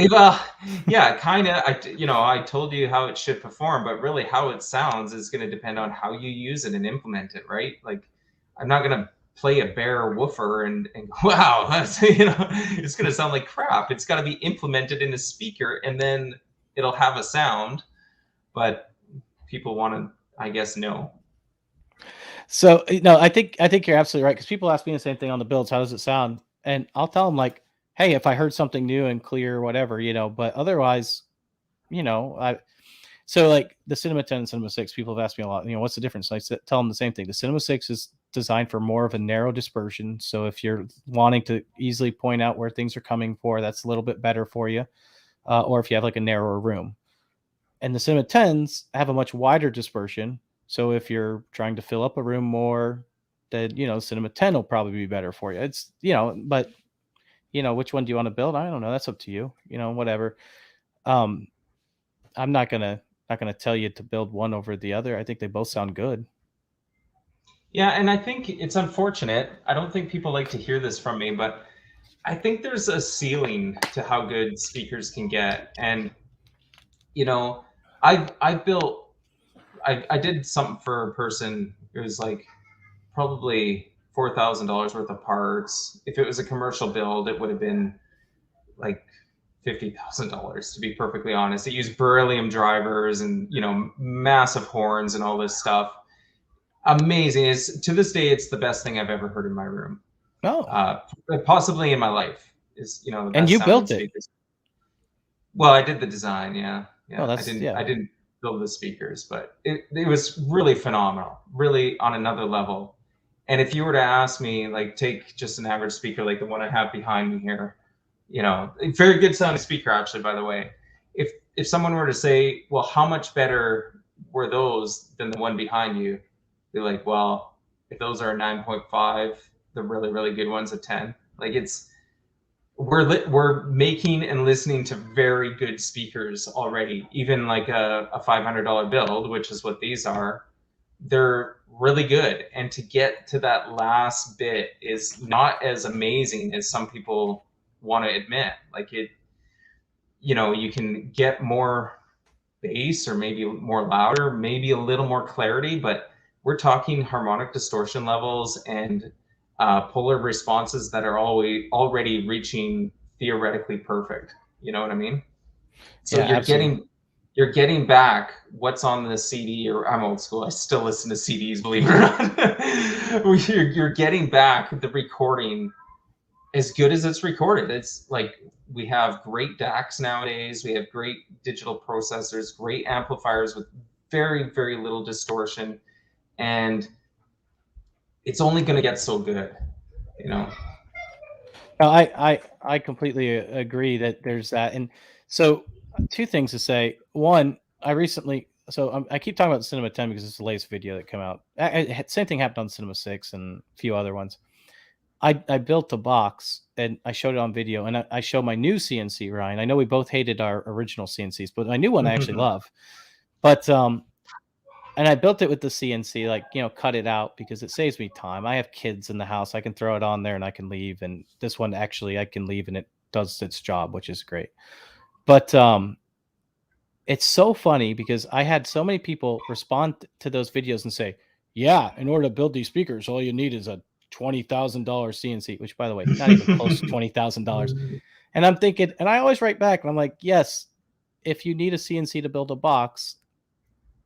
Well, yeah, kind of. I told you how it should perform, but really how it sounds is going to depend on how you use it and implement it, right? Like, I'm not going to play a bare woofer and wow, that's, it's going to sound like crap. It's got to be implemented in a speaker, and then it'll have a sound. But people want to, I guess, know. So, I think you're absolutely right, because people ask me the same thing on the builds. How does it sound? And I'll tell them, like, hey, if I heard something new and clear or whatever, but otherwise, so like the Cinema 10 and Cinema 6, people have asked me a lot, what's the difference? I tell them the same thing. The Cinema 6 is designed for more of a narrow dispersion. So if you're wanting to easily point out where things are coming for, that's a little bit better for you. Or if you have like a narrower room. And the Cinema 10s have a much wider dispersion. So if you're trying to fill up a room more, then, Cinema 10 will probably be better for you. It's, but which one do you want to build? I don't know. That's up to you. Whatever. I'm not gonna tell you to build one over the other. I think they both sound good. Yeah, and I think it's unfortunate. I don't think people like to hear this from me, but I think there's a ceiling to how good speakers can get. And I did something for a person. It was like probably $4,000 worth of parts. If it was a commercial build, it would have been like $50,000, to be perfectly honest. It used beryllium drivers and massive horns and all this stuff. Amazing. To this day, it's the best thing I've ever heard in my room. Oh, possibly in my life is the best. And you built it. Speakers. Well, I did the design. Yeah. Oh, I didn't build the speakers, but it was really phenomenal, really on another level. And if you were to ask me, like, take just an average speaker like the one I have behind me here, very good sounding speaker, actually, by the way. If someone were to say, well, how much better were those than the one behind you? They're like, well, if those are a 9.5, the really, really good one's a 10. Like, we're making and listening to very good speakers already. Even like a $500 build, which is what these are, they're really good. And to get to that last bit is not as amazing as some people want to admit. Like, you can get more bass or maybe more louder, maybe a little more clarity, but we're talking harmonic distortion levels and polar responses that are already reaching theoretically perfect. You know what I mean? So yeah, you're getting back what's on the CD, or I'm old school. I still listen to CDs, believe it or not. You're getting back the recording as good as it's recorded. It's like, we have great DACs nowadays. We have great digital processors, great amplifiers with very, very little distortion. And it's only going to get so good, you know? No, I completely agree that there's that. And so two things to say. One, I recently, I keep talking about the Cinema 10 because it's the latest video that came out. Same thing happened on Cinema 6 and a few other ones. I built a box and I showed it on video, and I show my new CNC, Ryan. I know we both hated our original CNCs, but my new one I actually love. But and I built it with the CNC, like, you know, cut it out because it saves me time. I have kids in the house. I can throw it on there and I can leave. And this one, actually, I can leave and it does its job, which is great. But it's so funny because I had so many people respond to those videos and say, yeah, in order to build these speakers, all you need is a $20,000 CNC, which, by the way, not even close to $20,000. And I'm thinking, and I always write back and I'm like, yes, if you need a CNC to build a box,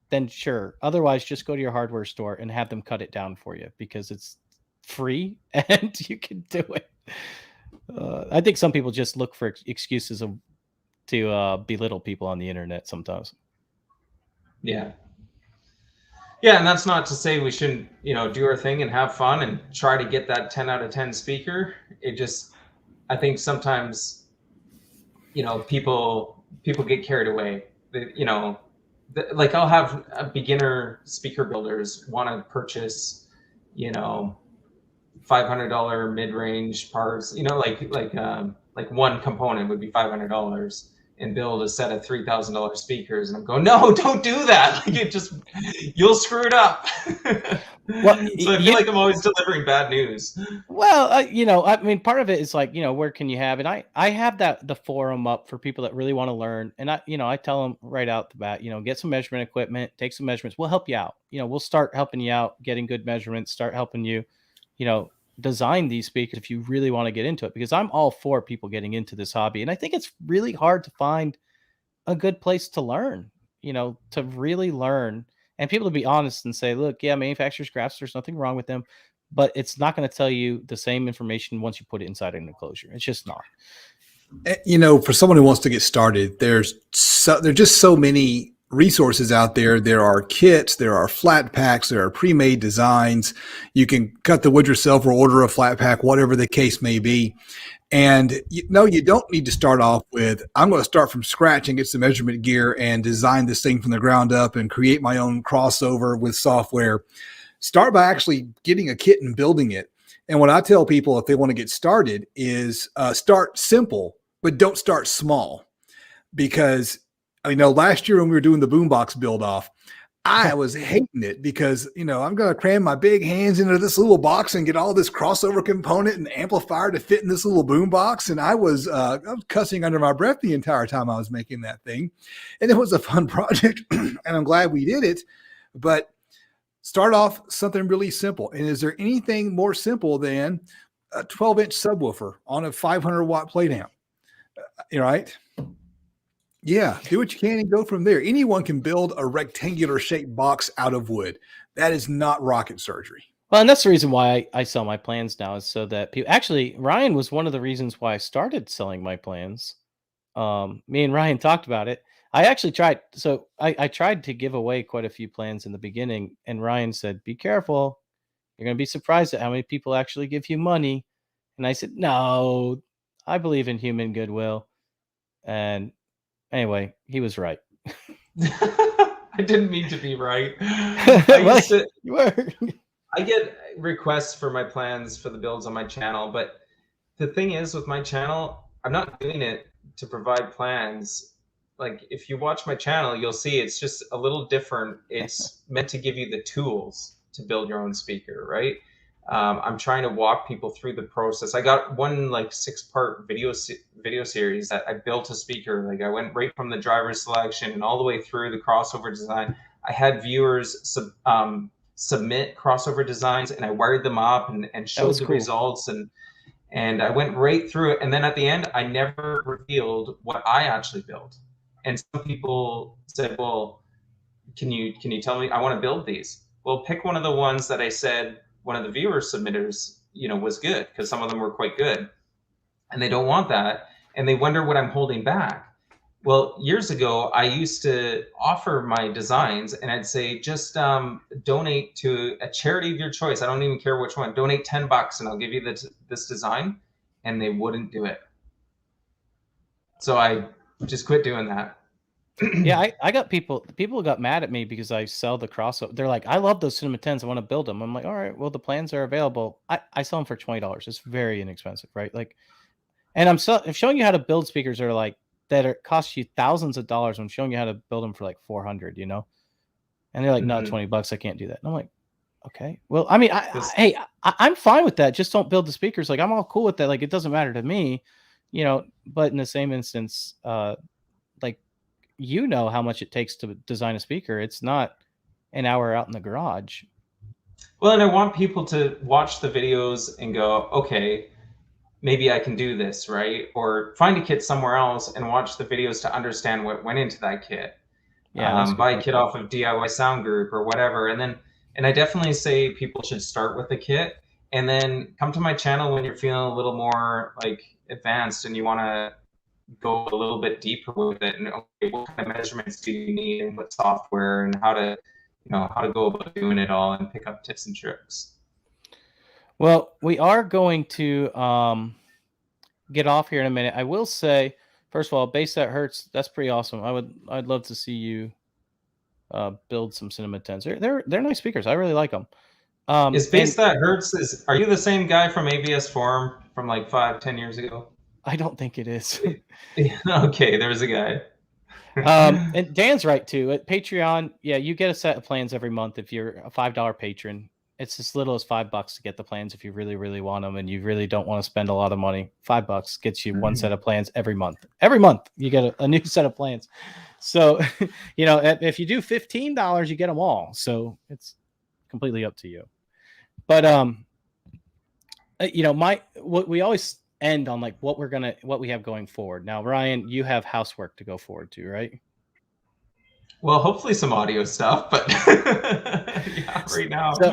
then sure. Otherwise, just go to your hardware store and have them cut it down for you because it's free and you can do it. I think some people just look for excuses to belittle people on the internet sometimes. Yeah. Yeah, and that's not to say we shouldn't, you know, do our thing and have fun and try to get that 10 out of 10 speaker. It just, I think sometimes, you know, people get carried away. You know, like I'll have beginner speaker builders want to purchase, you know, $500 mid-range parts, you know, like one component would be $500 and build a set of $3,000 speakers. And I'm going, no, don't do that. Like, it just, you'll screw it up. Well, so I feel like I'm always delivering bad news. Well, you know, I mean, part of it is like, you know, where can you have, and I have the forum up for people that really want to learn. And I tell them right out the bat, you know, get some measurement equipment, take some measurements. We'll help you out. You know, we'll start helping you out, getting good measurements, start helping you, you know, design these speakers if you really want to get into it, because I'm all for people getting into this hobby. And I think it's really hard to find a good place to learn, you know, to really learn, and people to be honest and say, look, yeah, manufacturers' graphs, there's nothing wrong with them, but it's not going to tell you the same information once you put it inside an enclosure. It's just not. You know, for someone who wants to get started, there's just so many resources out there. There are kits, there are flat packs, there are pre-made designs. You can cut the wood yourself or order a flat pack, whatever the case may be. And you don't need to start off with, I'm going to start from scratch and get some measurement gear and design this thing from the ground up and create my own crossover with software. Start by actually getting a kit and building it. And what I tell people if they want to get started is start simple, but don't start small. Because I know last year when we were doing the boombox build off, I was hating it because, you know, I'm going to cram my big hands into this little box and get all this crossover component and amplifier to fit in this little boombox. And I was cussing under my breath the entire time I was making that thing. And it was a fun project and I'm glad we did it. But start off something really simple. And is there anything more simple than a 12-inch subwoofer on a 500-watt plate amp? Right? Yeah, do what you can and go from there. Anyone can build a rectangular shaped box out of wood. That is not rocket surgery. Well, and that's the reason why I sell my plans now, is so that people, actually, Ryan was one of the reasons why I started selling my plans. Me and Ryan talked about it. I actually tried. So I tried to give away quite a few plans in the beginning, and Ryan said, be careful. You're going to be surprised at how many people actually give you money. And I said, no, I believe in human goodwill. And anyway, he was right. I didn't mean to be right. You were. I get requests for my plans for the builds on my channel, but the thing is with my channel, I'm not doing it to provide plans. Like if you watch my channel, you'll see it's just a little different. It's meant to give you the tools to build your own speaker, right? I'm trying to walk people through the process. I got one like 6-part video series that I built a speaker. Like I went right from the driver selection and all the way through the crossover design. I had viewers submit crossover designs and I wired them up and showed the results, and I went right through it. And then at the end, I never revealed what I actually built. And some people said, well, can you tell me, I want to build these. Well, pick one of the ones that I said one of the viewer submitters, you know, was good, because some of them were quite good. and they don't want that, and they wonder what I'm holding back. Well, years ago, I used to offer my designs, and I'd say, just donate to a charity of your choice. I don't even care which one. Donate $10 and I'll give you this design. And they wouldn't do it. So I just quit doing that. Yeah, I got people got mad at me because I sell the crossover. They're like, I love those Cinema 10s. I want to build them. I'm like, all right, well, the plans are available. I sell them for $20. It's very inexpensive, right? Like, and I'm showing you how to build speakers that cost you thousands of dollars. I'm showing you how to build them for like 400, you know? And they're like, no, $20, I can't do that. And I'm like, okay, well, I mean, I'm fine with that. Just don't build the speakers. Like, I'm all cool with that. Like, it doesn't matter to me, you know, but in the same instance, like, you know how much it takes to design a speaker. It's not an hour out in the garage. Well, and I want people to watch the videos and go, okay, maybe I can do this, right? Or find a kit somewhere else and watch the videos to understand what went into that kit. Yeah, buy a kit off of DIY Sound Group or whatever. And I definitely say people should start with a kit and then come to my channel when you're feeling a little more like advanced and you want to go a little bit deeper with it. And okay, what kind of measurements do you need and what software and how to go about doing it all and pick up tips and tricks. Well, we are going to get off here in a minute. I will say, first of all, Bass That Hurts, that's pretty awesome. I'd love to see you build some Cinema 10s. They're nice speakers. I really like them. Is Bass That Hurts, are you the same guy from ABS Forum from like 5-10 years ago? I don't think it is. Okay, there's a guy. And Dan's right too. At Patreon, yeah, you get a set of plans every month if you're a $5 patron. It's as little as $5 to get the plans if you really, really want them and you really don't want to spend a lot of money. $5 gets you one set of plans every month. Every month you get a new set of plans. So, you know, if you do $15, you get them all. So it's completely up to you. But you know, what we always end on, like what we have going forward. Now, Ryan, you have housework to go forward to, right? Well, hopefully some audio stuff, but yeah, right now. So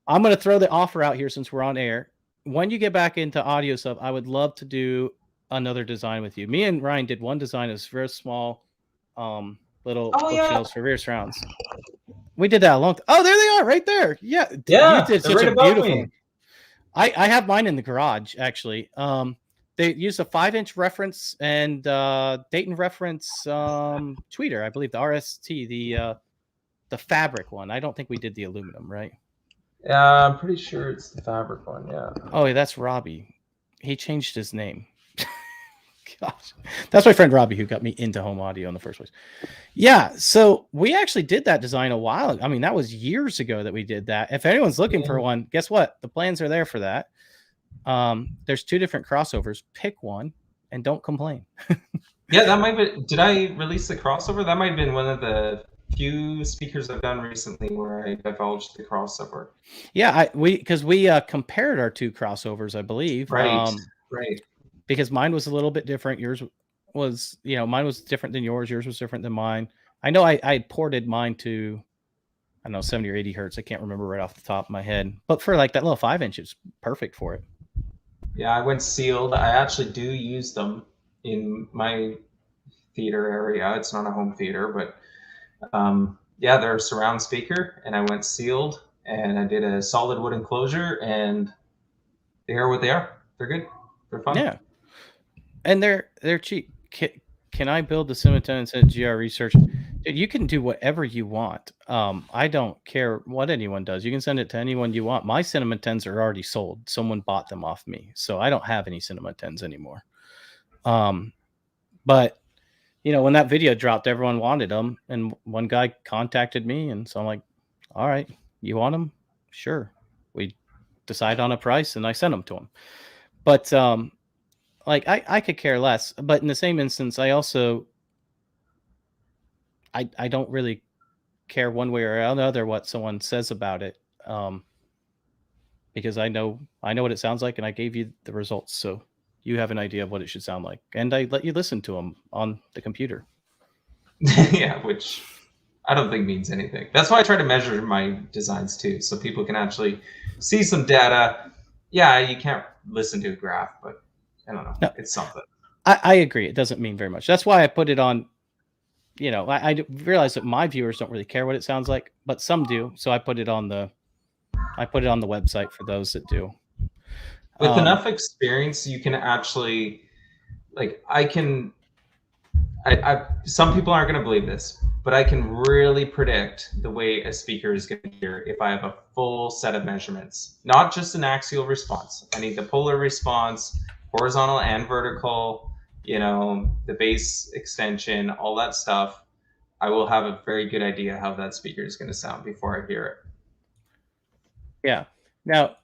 I'm going to throw the offer out here since we're on air. When you get back into audio stuff, I would love to do another design with you. Me and Ryan did one design. It was very small, little bookshelves for rear surrounds. We did that a long time. Oh, there they are right there. Yeah. You did such a beautiful. I have mine in the garage, actually. They used a 5-inch reference and Dayton reference tweeter, I believe, the RST, the fabric one. I don't think we did the aluminum, right? Yeah, I'm pretty sure it's the fabric one, yeah. Oh, yeah, that's Robbie. He changed his name. Gosh. That's my friend Robbie who got me into home audio in the first place. Yeah, so we actually did that design a while ago. I mean, that was years ago that we did that. If anyone's looking for one, guess what? The plans are there for that. There's 2 different crossovers. Pick one and don't complain. Yeah, that might be. Did I release the crossover? That might have been one of the few speakers I've done recently where I divulged the crossover. Yeah, because we compared our 2 crossovers, I believe. Right. Right. Because mine was a little bit different. Yours was, you know, mine was different than yours. Yours was different than mine. I know I ported mine to, I don't know, 70 or 80 hertz. I can't remember right off the top of my head. But for like that little 5-inch, it's perfect for it. Yeah, I went sealed. I actually do use them in my theater area. It's not a home theater, but yeah, they're a surround speaker, and I went sealed, and I did a solid wood enclosure, and they are what they are. They're good. They're fun. Yeah, and they're cheap. Can I build the Cinema 10 and send GR Research? Dude, you can do whatever you want. I don't care what anyone does. You can send it to anyone you want. My Cinema 10s are already sold. Someone bought them off me, so I don't have any Cinema 10s anymore. But you know, when that video dropped, everyone wanted them, and one guy contacted me, and so I'm like, all right, you want them? Sure. We decide on a price, and I sent them to him. But like I could care less. But in the same instance, I also I don't really care one way or another what someone says about it, because I know what it sounds like, and I gave you the results, so you have an idea of what it should sound like, and I let you listen to them on the computer. Yeah, which I don't think means anything. That's why I try to measure my designs too, so people can actually see some data. Yeah, you can't listen to a graph, but I don't know. No. It's something. I agree. It doesn't mean very much. That's why I put it on. I realize that my viewers don't really care what it sounds like, but some do. So I put it on the website for those that do. With enough experience, you can actually, like, some people aren't going to believe this, but I can really predict the way a speaker is going to hear if I have a full set of measurements, not just an axial response. I need the polar response, horizontal and vertical, the bass extension, all that stuff. I will have a very good idea how that speaker is going to sound before I hear it. Yeah. Now,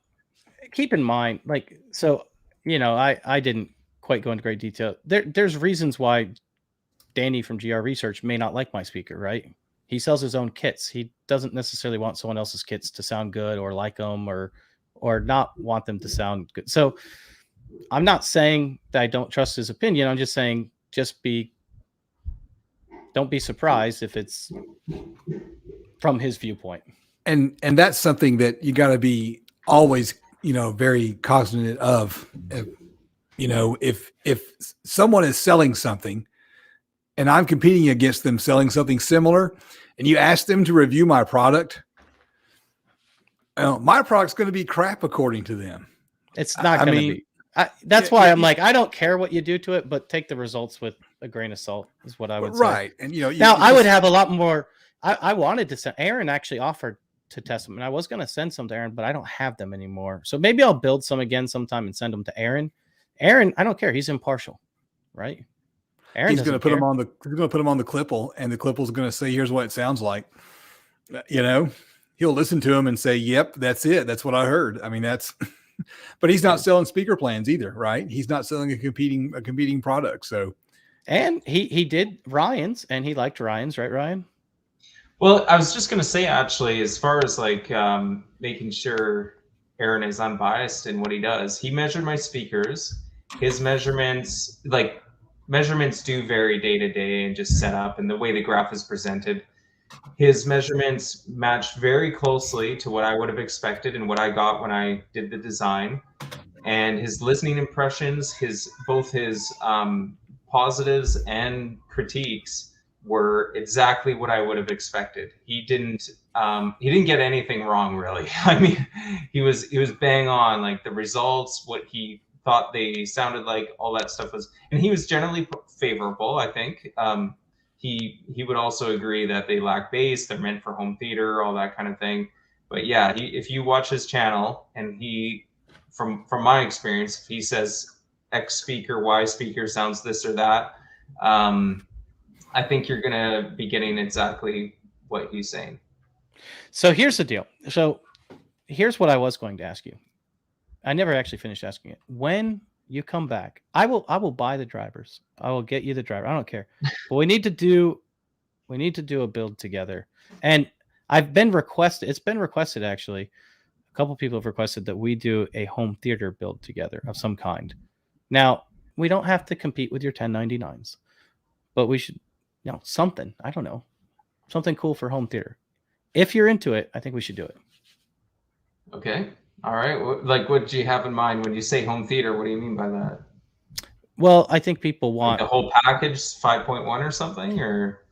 keep in mind, I didn't quite go into great detail. There's reasons why Danny from GR Research may not like my speaker, right? He sells his own kits. He doesn't necessarily want someone else's kits to sound good or like them or not want them to sound good. So I'm not saying that I don't trust his opinion. I'm just saying don't be surprised if it's from his viewpoint. And that's something that you got to be always, very cognizant of. If someone is selling something and I'm competing against them selling something similar, and you ask them to review my product, my product's going to be crap according to them. It's not going to be. That's why I'm like, I don't care what you do to it, but take the results with a grain of salt is what I would say. Right. And I would have a lot more. I wanted to send. Aaron actually offered to test them, and I was going to send some to Aaron, but I don't have them anymore. So maybe I'll build some again sometime and send them to Aaron. Aaron, I don't care. He's impartial, right? Aaron he's going to put them on the Clipple, and the Clipple's going to say, "Here's what it sounds like." He'll listen to him and say, "Yep, that's it. That's what I heard." I mean, that's. But he's not selling speaker plans either, right? He's not selling a competing product. So, and he did Ryan's, and he liked Ryan's, right, Ryan? Well, I was just going to say, actually, as far as making sure Aaron is unbiased in what he does, he measured my speakers. His measurements do vary day to day and just set up and the way the graph is presented. His measurements matched very closely to what I would have expected and what I got when I did the design. And his listening impressions, both his positives and critiques were exactly what I would have expected. He didn't get anything wrong, really. I mean, he was bang on, like the results, what he thought they sounded like, all that stuff was, and he was generally favorable, I think. He would also agree that they lack bass, they're meant for home theater, all that kind of thing. But yeah, if you watch his channel and from my experience, if he says X speaker, Y speaker sounds this or that, I think you're gonna be getting exactly what he's saying. So here's the deal. So here's what I was going to ask you. I never actually finished asking it. When you come back, I will buy the drivers. I will get you the driver. I don't care. But we need to do a build together. And it's been requested actually. A couple people have requested that we do a home theater build together of some kind. Now, we don't have to compete with your 1099's, but we should, something, I don't know, something cool for home theater. If you're into it, I think we should do it. Okay. All right. What do you have in mind when you say home theater? What do you mean by that? Well, I think people want the whole package 5.1 or something, or.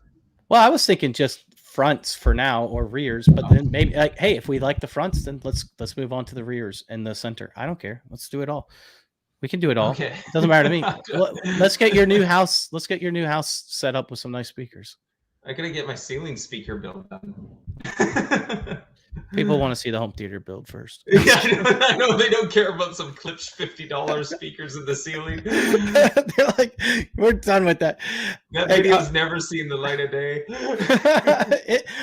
Well, I was thinking just fronts for now or rears, but then maybe hey, if we like the fronts, then let's move on to the rears and the center. I don't care. Let's do it all. We can do it all. Okay. It doesn't matter to me. Let's get your new house. Let's get your new house set up with some nice speakers. I gotta get my ceiling speaker built done. People want to see the home theater build first. Yeah, I know they don't care about some clipped $50 speakers in the ceiling. They're like, we're done with that. That video's never seen the light of day.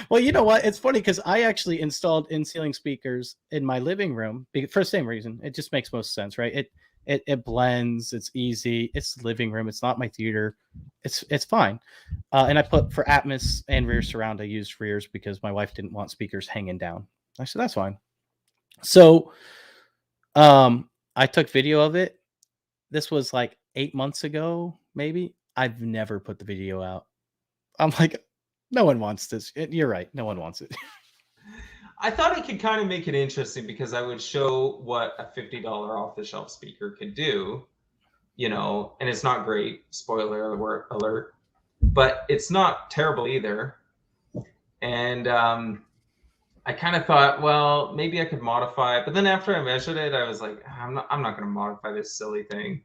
Well, you know what? It's funny because I actually installed in-ceiling speakers in my living room for the same reason. It just makes most sense, right? It blends. It's easy. It's living room. It's not my theater. It's fine. And I put for Atmos and rear surround. I used rears because my wife didn't want speakers hanging down. I said that's fine. So, I took video of it. This was like 8 months ago, maybe. I've never put the video out. I'm like, no one wants this. You're right. No one wants it. I thought I could kind of make it interesting because I would show what a $50 off-the-shelf speaker could do. you know, and it's not great. Spoiler alert, but it's not terrible either. And I kind of thought, well, maybe I could modify it. But then after I measured it, I was like, I'm not going to modify this silly thing.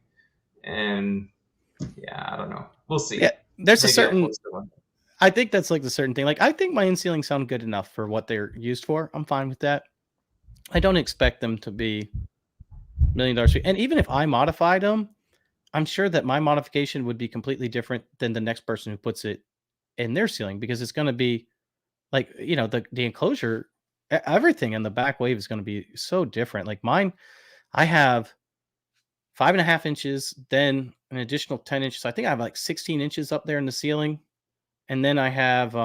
And yeah, I don't know. We'll see. Yeah, there's Maybe a certain. I think that's like the certain thing. Like I think my in-ceilings sound good enough for what they're used for. I'm fine with that. I don't expect them to be $1 million. And even if I modified them, I'm sure that my modification would be completely different than the next person who puts it in their ceiling, because it's going to be like, you know, the enclosure, everything in the back wave is going to be so different. Like mine, I have 5.5 inches, then an additional 10 inches. I think I have like 16 inches up there in the ceiling. And then I have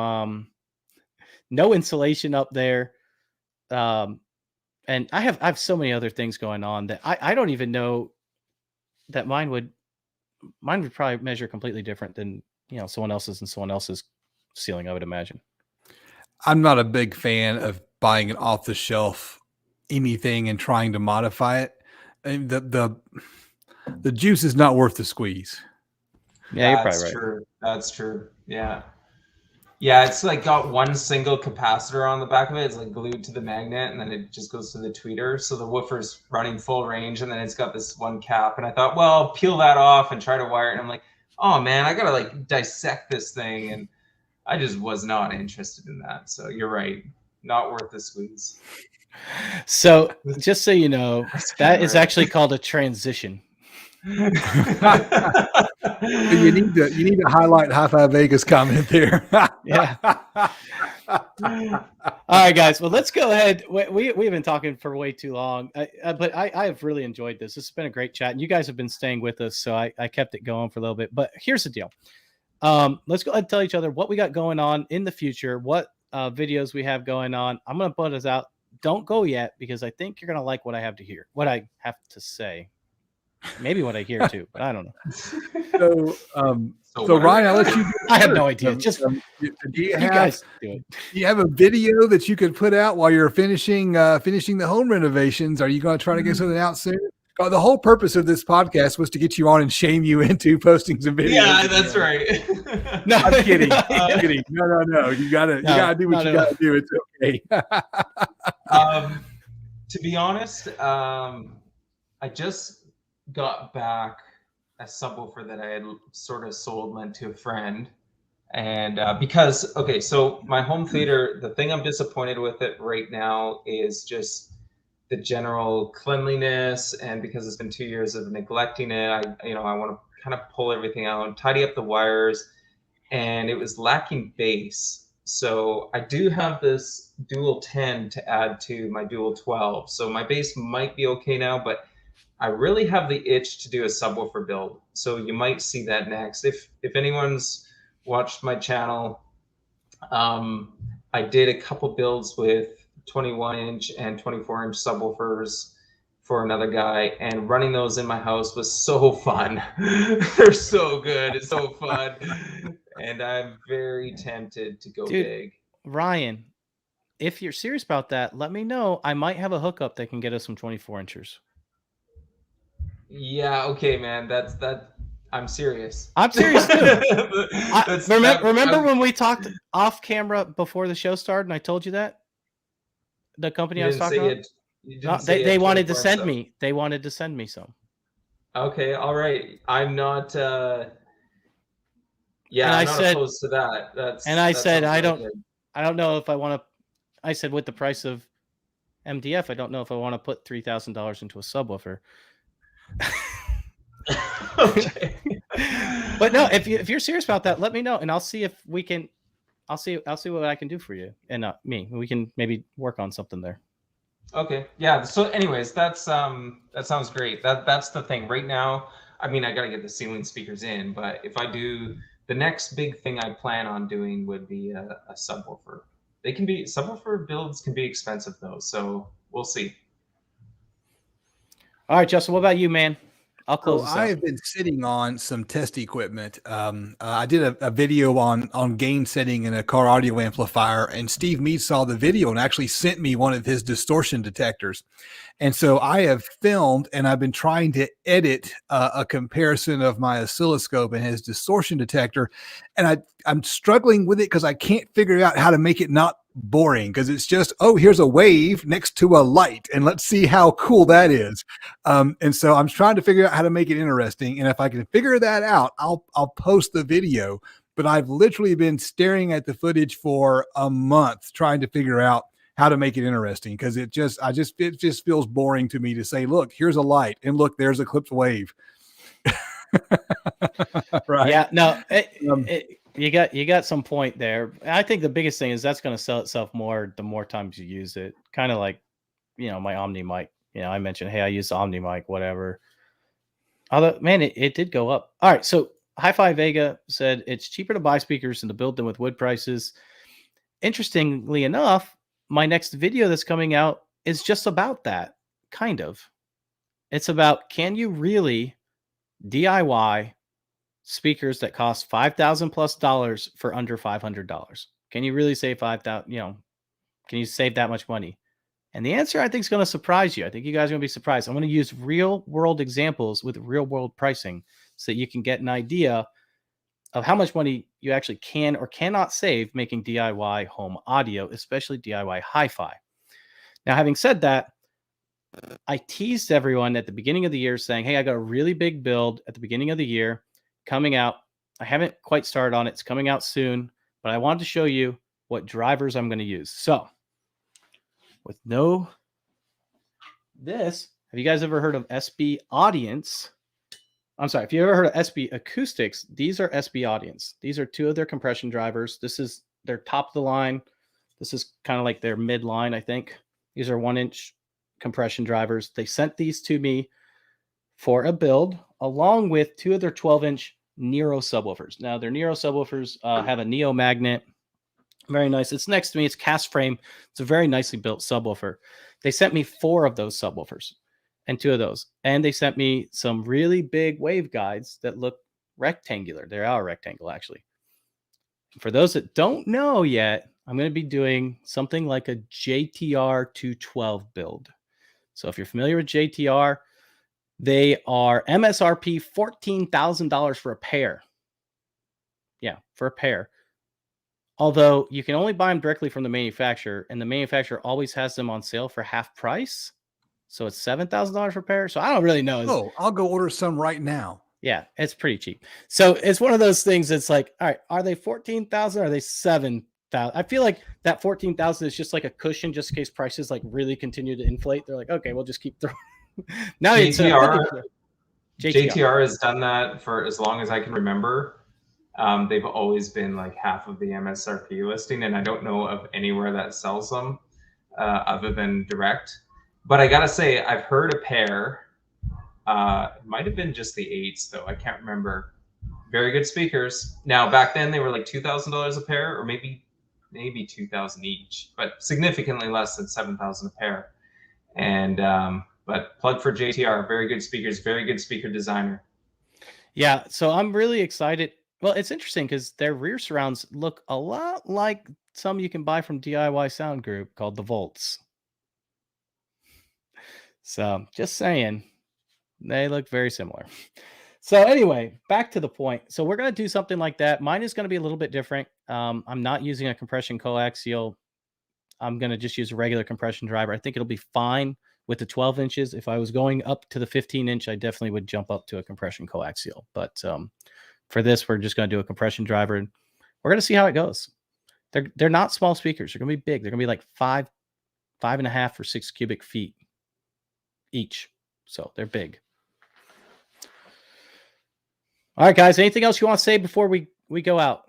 no insulation up there. And I have so many other things going on that I don't even know that mine would probably measure completely different than, you know, someone else's ceiling, I would imagine. I'm not a big fan of buying an off the shelf anything and trying to modify it. And the juice is not worth the squeeze. Yeah, you're probably right. True. That's true. Yeah. Yeah, it's like got one single capacitor on the back of it. It's like glued to the magnet, and then it just goes to the tweeter. So the woofer's running full range, and then it's got this one cap. And I thought, well, peel that off and try to wire it. And I'm like, oh man, I gotta like dissect this thing, and I just was not interested in that. So you're right, not worth the squeeze. So just so you know, that is actually called a transition. You need to highlight High Five Vegas comment there. Yeah. All right, guys. Well, let's go ahead. We've been talking for way too long, but I have really enjoyed this. This has been a great chat, and you guys have been staying with us, so I kept it going for a little bit. But here's the deal. Let's go ahead and tell each other what we got going on in the future, what videos we have going on. I'm going to put us out. Don't go yet, because I think you're going to like what I have to say. Maybe what I hear too, but I don't know. So Ryan, I'll let you. I have no idea. Just do you guys do it. Do you have a video that you could put out while you're finishing the home renovations? Are you going to try to get something out soon? The whole purpose of this podcast was to get you on and shame you into posting some videos. Yeah, that's right. No, I'm kidding. I'm kidding. No. You gotta do what you gotta do. It's okay. To be honest, I just got back a subwoofer that I had sort of lent to a friend. And because, okay, so my home theater, the thing I'm disappointed with it right now is just the general cleanliness. And because it's been 2 years of neglecting it, I want to kind of pull everything out and tidy up the wires. And it was lacking bass. So I do have this dual 10 to add to my dual 12. So my bass might be okay now, but I really have the itch to do a subwoofer build. So you might see that next. If anyone's watched my channel, I did a couple builds with 21-inch and 24-inch subwoofers for another guy, and running those in my house was so fun. They're so good. It's so fun. And I'm very tempted to go big. Ryan, if you're serious about that, let me know. I might have a hookup that can get us some 24-inchers. Yeah, okay, man. I'm serious. I'm serious too. Remember when we talked off camera before the show started, and I told you that? The company I was talking about? They wanted to send me. They wanted to send me some. Okay, all right. I'm not I'm not opposed to that. I said I don't know if I want to. I said with the price of MDF, I don't know if I want to put $3,000 into a subwoofer. Okay. But no, if you're serious about that, let me know, and I'll see if we can. I'll see what I can do for you, and me. We can maybe work on something there. Okay. Yeah. So, anyways, that sounds great. That's the thing right now. I mean, I got to get the ceiling speakers in, but if I do, the next big thing I plan on doing would be a subwoofer. Subwoofer builds can be expensive though, so we'll see. All right, Justin, what about you, man? I'll close this out. I have been sitting on some test equipment. I did a video on gain setting in a car audio amplifier, and Steve Mead saw the video and actually sent me one of his distortion detectors. And so I have filmed, and I've been trying to edit a comparison of my oscilloscope and his distortion detector. And I'm struggling with it because I can't figure out how to make it not boring, because it's just, oh, here's a wave next to a light, and let's see how cool that is. And so I'm trying to figure out how to make it interesting. And if I can figure that out, I'll post the video. But I've literally been staring at the footage for a month trying to figure out how to make it interesting, because it just feels boring to me to say, look, here's a light, and look, there's a clipped wave. Right. Yeah, no, you got some point there. I think the biggest thing is that's going to sell itself more the more times you use it. Kind of like, my Omni mic. I mentioned, hey, I use the Omni mic, whatever. Although, man, it did go up. All right, so Hi-Fi Vega said it's cheaper to buy speakers than to build them with wood prices. Interestingly enough, my next video that's coming out is just about that, kind of. It's about, can you really DIY speakers that cost $5,000+ for under $500? Can you really save $5,000? Can you save that much money? And the answer, I think, is going to surprise you. I think you guys are going to be surprised. I'm going to use real world examples with real world pricing so that you can get an idea of how much money you actually can or cannot save making DIY home audio, especially DIY hi-fi. Now, having said that, I teased everyone at the beginning of the year saying, hey, I got a really big build at the beginning of the year coming out. I haven't quite started on it. It's coming out soon, but I wanted to show you what drivers I'm going to use. So with this, have you guys ever heard of SB Audience? I'm sorry, if you ever heard of SB Acoustics, these are SB Audience. These are two of their compression drivers. This is their top of the line. This is kind of like their mid line, I think. These are 1-inch compression drivers. They sent these to me for a build along with two of their 12-inch Nero subwoofers. Now, their Nero subwoofers have a Neo magnet. Very nice. It's next to me. It's cast frame. It's a very nicely built subwoofer. They sent me 4 of those subwoofers and 2 of those. And they sent me some really big wave guides that look rectangular. They are rectangle, actually. For those that don't know yet, I'm going to be doing something like a JTR 212 build. So if you're familiar with JTR, they are MSRP $14,000 for a pair. Yeah, for a pair. Although you can only buy them directly from the manufacturer, and the manufacturer always has them on sale for half price. So it's $7,000 per pair. So I don't really know. Oh, I'll go order some right now. Yeah, it's pretty cheap. So it's one of those things that's like, all right, are they 14,000? Are they 7,000? I feel like that 14,000 is just like a cushion just in case prices like really continue to inflate. They're like, okay, we'll just keep throwing. Now JTR has done that for as long as I can remember. They've always been like half of the MSRP listing, and I don't know of anywhere that sells them other than direct. But I gotta say, I've heard a pair. It might have been just the 8s though. I can't remember. Very good speakers. Now back then they were like $2,000 a pair, or maybe 2,000 each, but significantly less than 7,000 a pair. And but plug for JTR. Very good speakers. Very good speaker designer. Yeah, so I'm really excited. Well, it's interesting because their rear surrounds look a lot like some you can buy from DIY Sound Group called the Volts. So just saying, they look very similar. So anyway, back to the point. So we're going to do something like that. Mine is going to be a little bit different. I'm not using a compression coaxial. I'm going to just use a regular compression driver. I think it'll be fine with the 12 inches. If I was going up to the 15-inch, I definitely would jump up to a compression coaxial. But for this, we're just going to do a compression driver, and we're going to see how it goes. They're not small speakers. They're going to be big. They're going to be like 5.5 or 6 cubic feet each. So they're big. All right, guys. Anything else you want to say before we go out?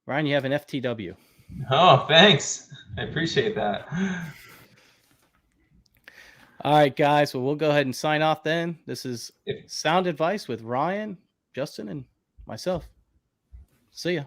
Ryan, you have an FTW. Oh, thanks. I appreciate that. All right, guys. Well, we'll go ahead and sign off then. This is Sound Advice with Ryan, Justin, and myself. See ya.